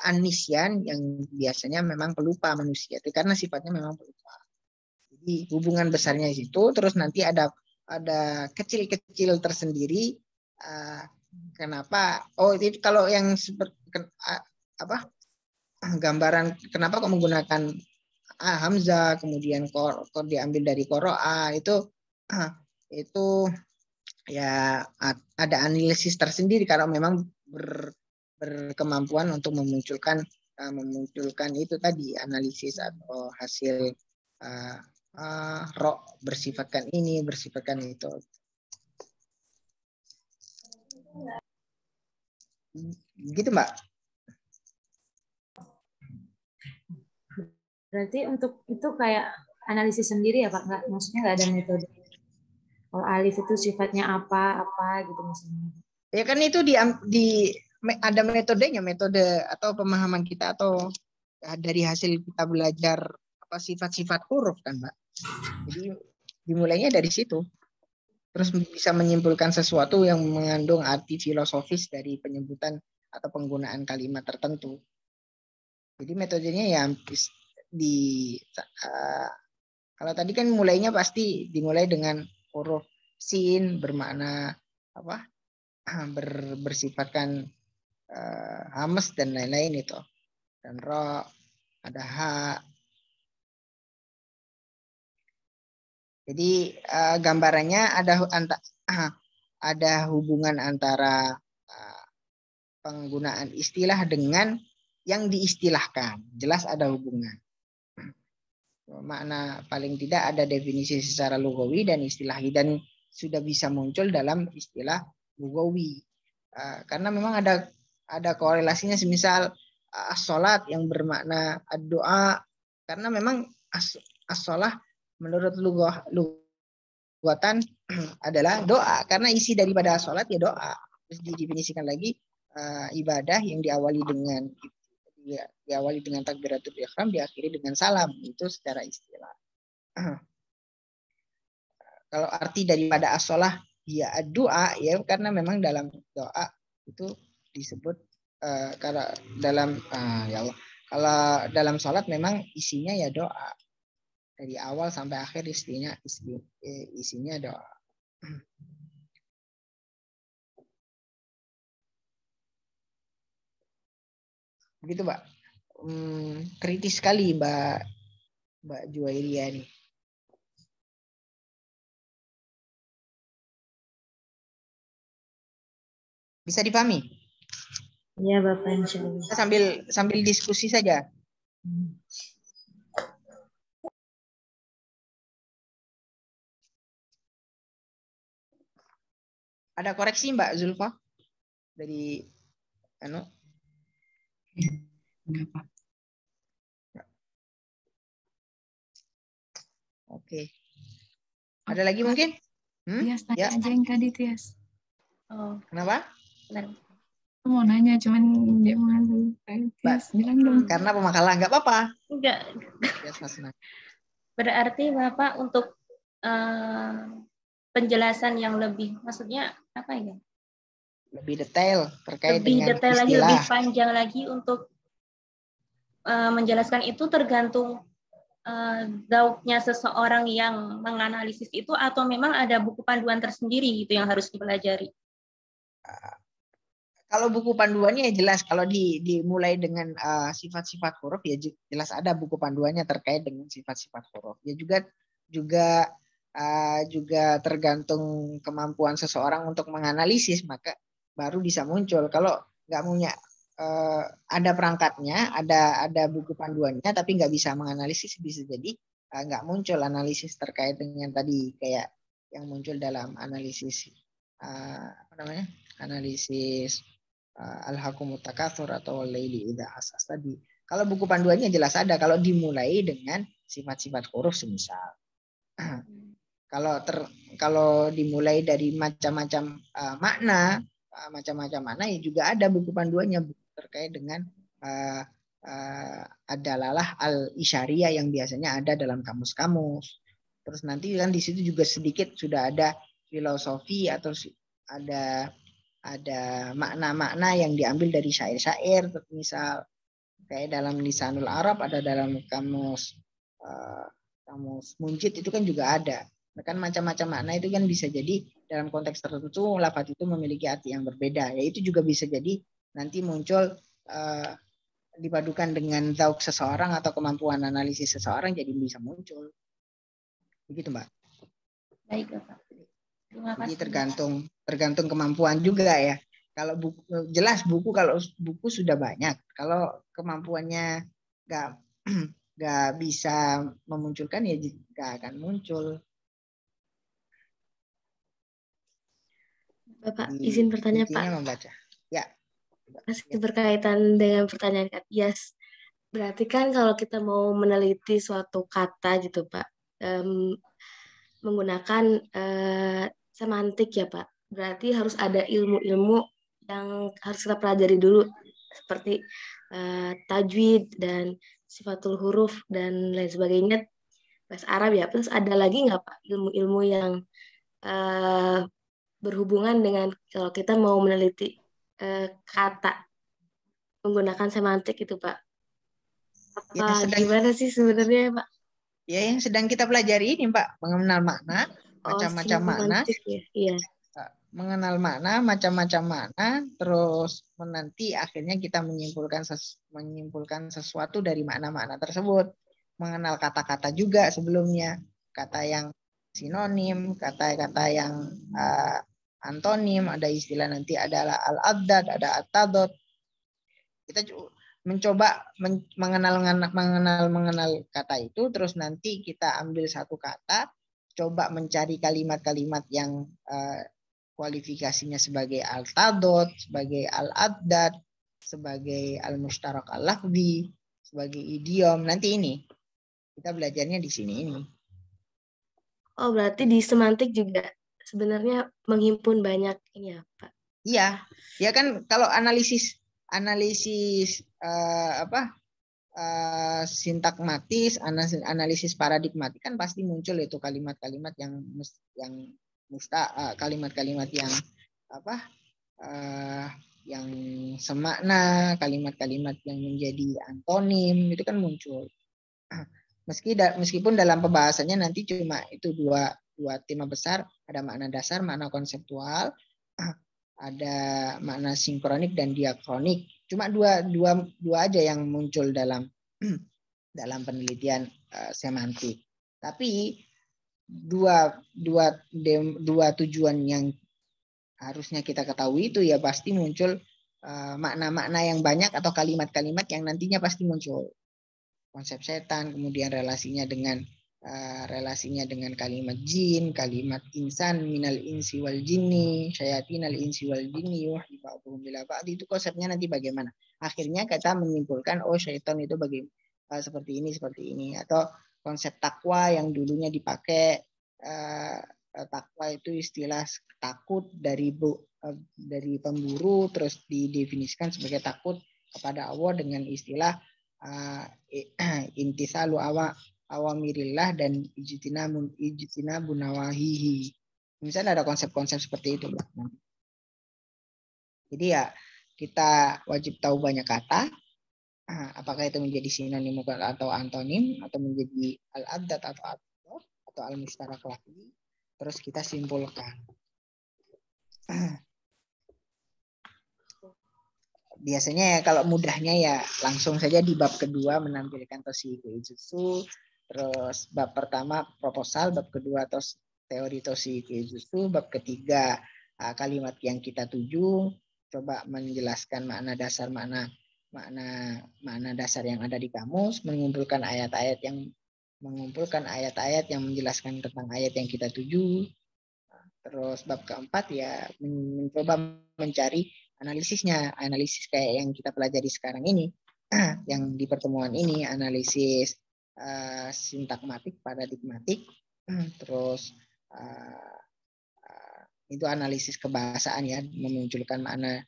anisyan yang biasanya memang pelupa manusia itu karena sifatnya memang pelupa. Jadi hubungan besarnya di situ, terus nanti ada kecil-kecil tersendiri. Kenapa? Oh, itu kalau yang seperti apa? Gambaran kenapa kok menggunakan hamzah, kemudian kor diambil dari qoro'a, itu ya ada analisis tersendiri kalau memang berkemampuan untuk memunculkan itu tadi, analisis atau hasil ro bersifatkan ini, bersifatkan itu. Gitu, Mbak. Berarti untuk itu kayak analisis sendiri ya Pak, maksudnya nggak ada metode. Kalau alif itu sifatnya apa gitu misalnya. Ya kan itu ada metodenya, metode atau pemahaman kita atau dari hasil kita belajar sifat-sifat huruf kan, Mbak. Jadi dimulainya dari situ. Terus bisa menyimpulkan sesuatu yang mengandung arti filosofis dari penyebutan atau penggunaan kalimat tertentu. Jadi metodenya ya kalau tadi kan mulainya pasti dimulai dengan huruf sin bermakna apa? Bersifatkan hamas dan lain-lain itu. Dan ro, ada ha. Jadi gambarannya ada hubungan antara penggunaan istilah dengan yang diistilahkan. Jelas ada hubungan. Makna paling tidak ada definisi secara lugawi dan istilahi, dan sudah bisa muncul dalam istilah lugawi. Karena memang ada korelasinya, semisal as-sholat yang bermakna doa, karena memang as-sholah menurut lugatan adalah doa, karena isi daripada sholat ya doa. Terus didefinisikan lagi ibadah yang diawali dengan takbiratul ihram, diakhiri dengan salam, itu secara istilah. Kalau arti daripada as-sholah ya doa, ya karena memang dalam doa itu disebut kalau dalam ya Allah, kalau dalam sholat memang isinya ya doa. Dari awal sampai akhir isinya doa. Begitu, Mbak. Kritis sekali Mbak Juwairia nih. Bisa dipahami? Iya, Bapak, insya Allah. Sambil diskusi saja. Ada koreksi Mbak Zulfa dari Enggak, Pak. Oke. Ada lagi mungkin? Tias, tanya aja yang tadi, Tias. Oh, kenapa? benar. Aku mau nanya, cuman dia malu. Tias, bilang dong. Karena pemakalan, nggak apa-apa. Enggak. Berarti Bapak untuk penjelasan yang lebih, maksudnya apa ya? Lebih detail terkait lebih dengan detail istilah. lagi, lebih panjang lagi untuk menjelaskan itu tergantung zauknya seseorang yang menganalisis itu, atau memang ada buku panduan tersendiri gitu yang harus dipelajari? Kalau buku panduannya ya jelas, kalau dimulai dengan sifat-sifat huruf ya jelas ada buku panduannya terkait dengan sifat-sifat huruf. Ya juga tergantung kemampuan seseorang untuk menganalisis, maka baru bisa muncul. Kalau nggak punya ada perangkatnya, ada buku panduannya, tapi nggak bisa menganalisis, bisa jadi nggak muncul analisis terkait dengan tadi, kayak yang muncul dalam analisis analisis al-hakumut takatsur atau laili idza asas tadi. Kalau buku panduannya jelas ada, kalau dimulai dengan sifat-sifat huruf semisal. Kalau dimulai dari macam-macam makna ya juga ada buku panduannya terkait dengan adalalah al-isyariyah yang biasanya ada dalam kamus-kamus. Terus nanti kan di situ juga sedikit sudah ada filosofi atau ada makna-makna yang diambil dari syair-syair, misal kayak dalam Lisanul Arab, ada dalam kamus kamus Munjid itu kan juga ada. Kan macam-macam makna itu kan bisa jadi dalam konteks tertentu lafaz itu memiliki arti yang berbeda. Ya itu juga bisa jadi nanti muncul dipadukan dengan zauk seseorang atau kemampuan analisis seseorang jadi bisa muncul. Begitu, Mbak. Baik, Bapak. Terima Jadi kasih. tergantung kemampuan juga ya. Kalau buku, jelas buku kalau buku sudah banyak. Kalau kemampuannya nggak bisa memunculkan ya nggak akan muncul. Bapak izin bertanya, Pak. Membaca. Ya. Masih berkaitan dengan pertanyaan Kak Tias. Berarti kan kalau kita mau meneliti suatu kata gitu, Pak, menggunakan semantik ya, Pak. Berarti harus ada ilmu-ilmu yang harus kita pelajari dulu, seperti tajwid dan sifatul huruf dan lain sebagainya, bahasa Arab ya. Terus ada lagi nggak, Pak, ilmu-ilmu yang berhubungan dengan kalau kita mau meneliti kata menggunakan semantik itu, Pak? Apa gimana sih sebenarnya, Pak? Ya yang sedang kita pelajari ini, Pak, mengenal makna, macam-macam makna. Ya? Iya. Mengenal makna, macam-macam makna, terus nanti akhirnya kita menyimpulkan sesuatu dari makna-makna tersebut. Mengenal kata-kata juga sebelumnya, kata yang sinonim, kata-kata yang antonim, ada istilah nanti adalah al-addad, ada at-tadad. Kita mencoba mengenal kata itu, terus nanti kita ambil satu kata, coba mencari kalimat-kalimat yang kualifikasinya sebagai al-tadad, sebagai al-addad, sebagai al-mushtarak al-lafzi, sebagai idiom. Nanti ini kita belajarnya di sini ini. Oh, berarti di semantik juga sebenarnya menghimpun banyak ini ya, Pak? Iya, ya kan kalau analisis sintakmatis, analisis paradigmatik kan pasti muncul itu kalimat-kalimat yang kalimat-kalimat yang yang semakna, kalimat-kalimat yang menjadi antonim itu kan muncul. Meskipun dalam pembahasannya nanti cuma itu dua tema besar, ada makna dasar, makna konseptual, ada makna sinkronik dan diakronik. Cuma dua aja yang muncul dalam penelitian semantik. Tapi dua tujuan yang harusnya kita ketahui itu ya pasti muncul makna-makna yang banyak atau kalimat-kalimat yang nantinya pasti muncul. Konsep setan, kemudian relasinya dengan kalimat jin, kalimat insan, minal insi wal jinni, syayatinal insi wal jinni, itu konsepnya nanti bagaimana. Akhirnya kita menyimpulkan, oh syaitan itu seperti ini. Atau konsep takwa yang dulunya dipakai, takwa itu istilah takut dari pemburu, terus didefinisikan sebagai takut kepada Allah dengan istilah intisalu awamirillah dan ijtinabun nawahihi. Misalnya ada konsep-konsep seperti itu. Jadi ya kita wajib tahu banyak kata, apakah itu menjadi sinonim atau antonim, atau menjadi al-addad atau al-mushtarak lafzi, terus kita simpulkan. Biasanya ya kalau mudahnya ya langsung saja di bab kedua menampilkan toshihiko ijutsu, terus bab pertama proposal, bab kedua teori toshihiko ijutsu, bab ketiga kalimat yang kita tuju, coba menjelaskan makna dasar yang ada di kamus, mengumpulkan ayat-ayat yang menjelaskan tentang ayat yang kita tuju. Terus bab keempat ya mencoba mencari analisis kayak yang kita pelajari sekarang ini, yang di pertemuan ini, analisis sintakmatik, paradigmatik, terus itu analisis kebahasaan ya, memunculkan makna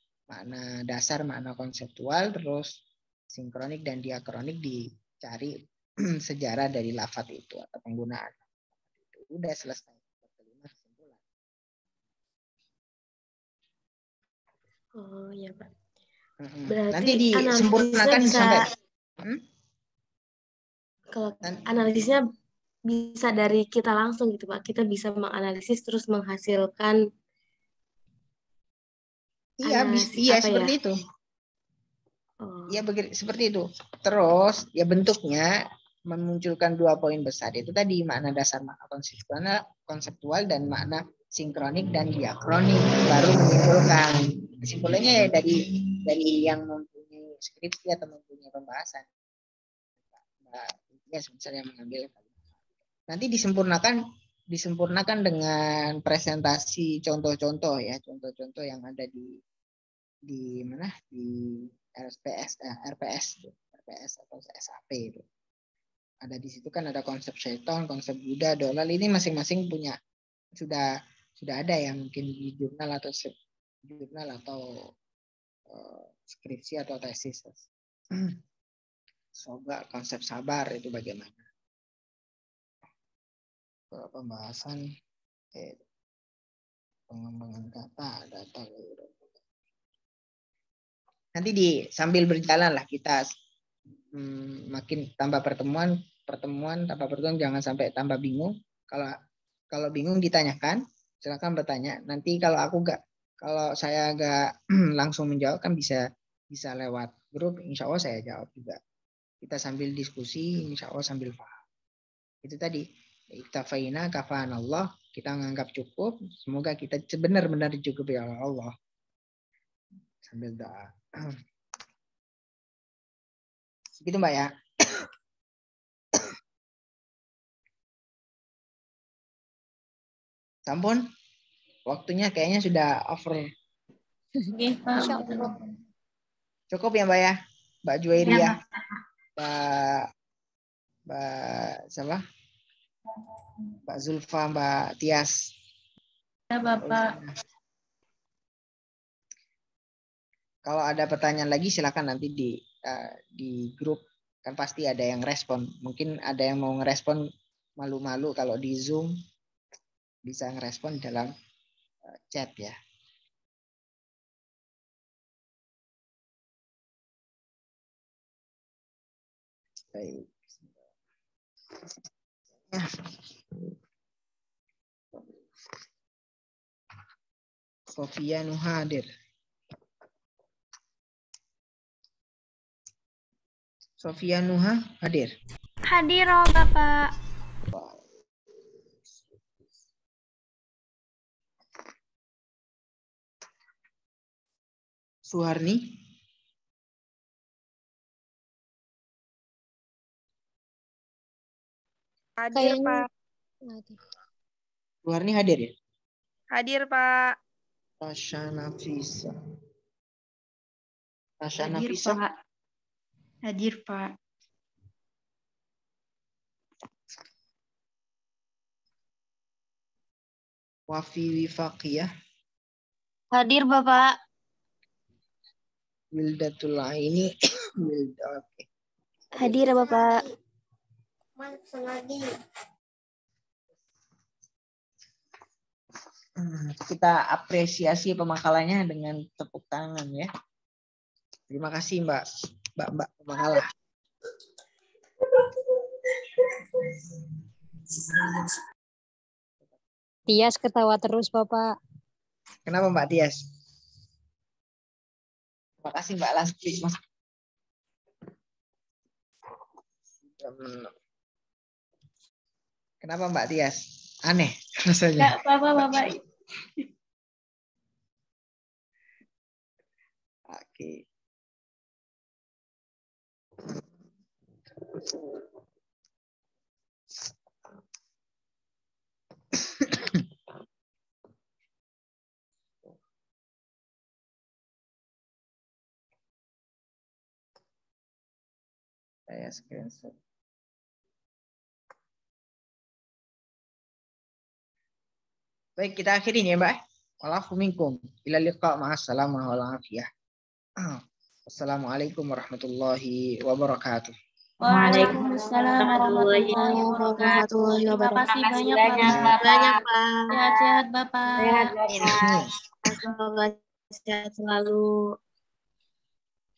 dasar, makna konseptual, terus sinkronik dan diakronik dicari sejarah dari lafaz itu atau penggunaan. Udah selesai. Oh iya, Pak. Berarti nanti disempurnakan bisa, sampai kalau analisisnya bisa dari kita langsung gitu Pak. Kita bisa menganalisis terus menghasilkan Iya, analisis iya apa seperti ya? itu. Oh. Iya seperti itu. Terus ya bentuknya memunculkan 2 poin besar itu tadi, makna dasar, makna konseptual dan makna sinkronik dan diakronik, baru menimbulkan kesimpulannya ya dari yang mempunyai skripsi atau mempunyai pembahasan. Ya misalnya mengambil nanti disempurnakan dengan presentasi contoh-contoh ya, contoh-contoh yang ada di mana, di RPS atau SAP itu. Ada di situ kan ada konsep syaitan, konsep Buddha, dolal, ini masing-masing punya sudah ada ya, mungkin di jurnal atau skripsi atau tesis. Soga konsep sabar itu bagaimana? Pembahasan pengembangan kata, data. Nanti sambil berjalan lah kita makin tambah pertemuan jangan sampai tambah bingung. Kalau bingung ditanyakan, silakan bertanya. Nanti kalau saya nggak langsung menjawab kan bisa lewat grup, insya Allah saya jawab juga. Kita sambil diskusi, insya Allah sambil paham. Itu tadi, iktafaina kafanallah, kita menganggap cukup, semoga kita benar-benar dicukupi oleh Allah. Sambil doa. Gitu Mbak ya. Sampun, waktunya kayaknya sudah over. Cukup ya Mbak ya, Mbak Juwairi ya, Mbak siapa? Mbak Zulfa, Mbak Tias. Ya Bapak. Kalau ada pertanyaan lagi silakan nanti di grup, kan pasti ada yang respon. Mungkin ada yang mau ngerespon malu-malu, kalau di Zoom bisa ngerespon dalam chat ya. Baik. Sofia Nuhadir. Sofia Nuha hadir. Hadir oh Bapak. Suharni. Hadir Pak. Suharni hadir ya? Hadir Pak. Tasya Nafisa. Tasya Hadir Nafisa. Pak. Hadir Pak. Wafi Wifaqiyah. Hadir Bapak. Wildatul Aini. Oke. Hadir Bapak. Kita apresiasi pemakalannya dengan tepuk tangan ya. Terima kasih Mbak pemakalah. Tias ketawa terus Bapak. Kenapa Mbak Tias? Terima kasih Mbak Lasti. Kenapa Mbak Tias? Aneh rasanya. Enggak apa-apa Bapak. Oke. Saya screenshot. Baik, kita akhirin ya Mbak. Walafu minkum. Ila liqa ma'assalamah wal'afiyah. Assalamualaikum warahmatullahi wabarakatuh. Waalaikumsalam warahmatullahi wabarakatuh. Terima kasih banyak Bapak. Sehat-sehat Bapak. Semoga sehat selalu.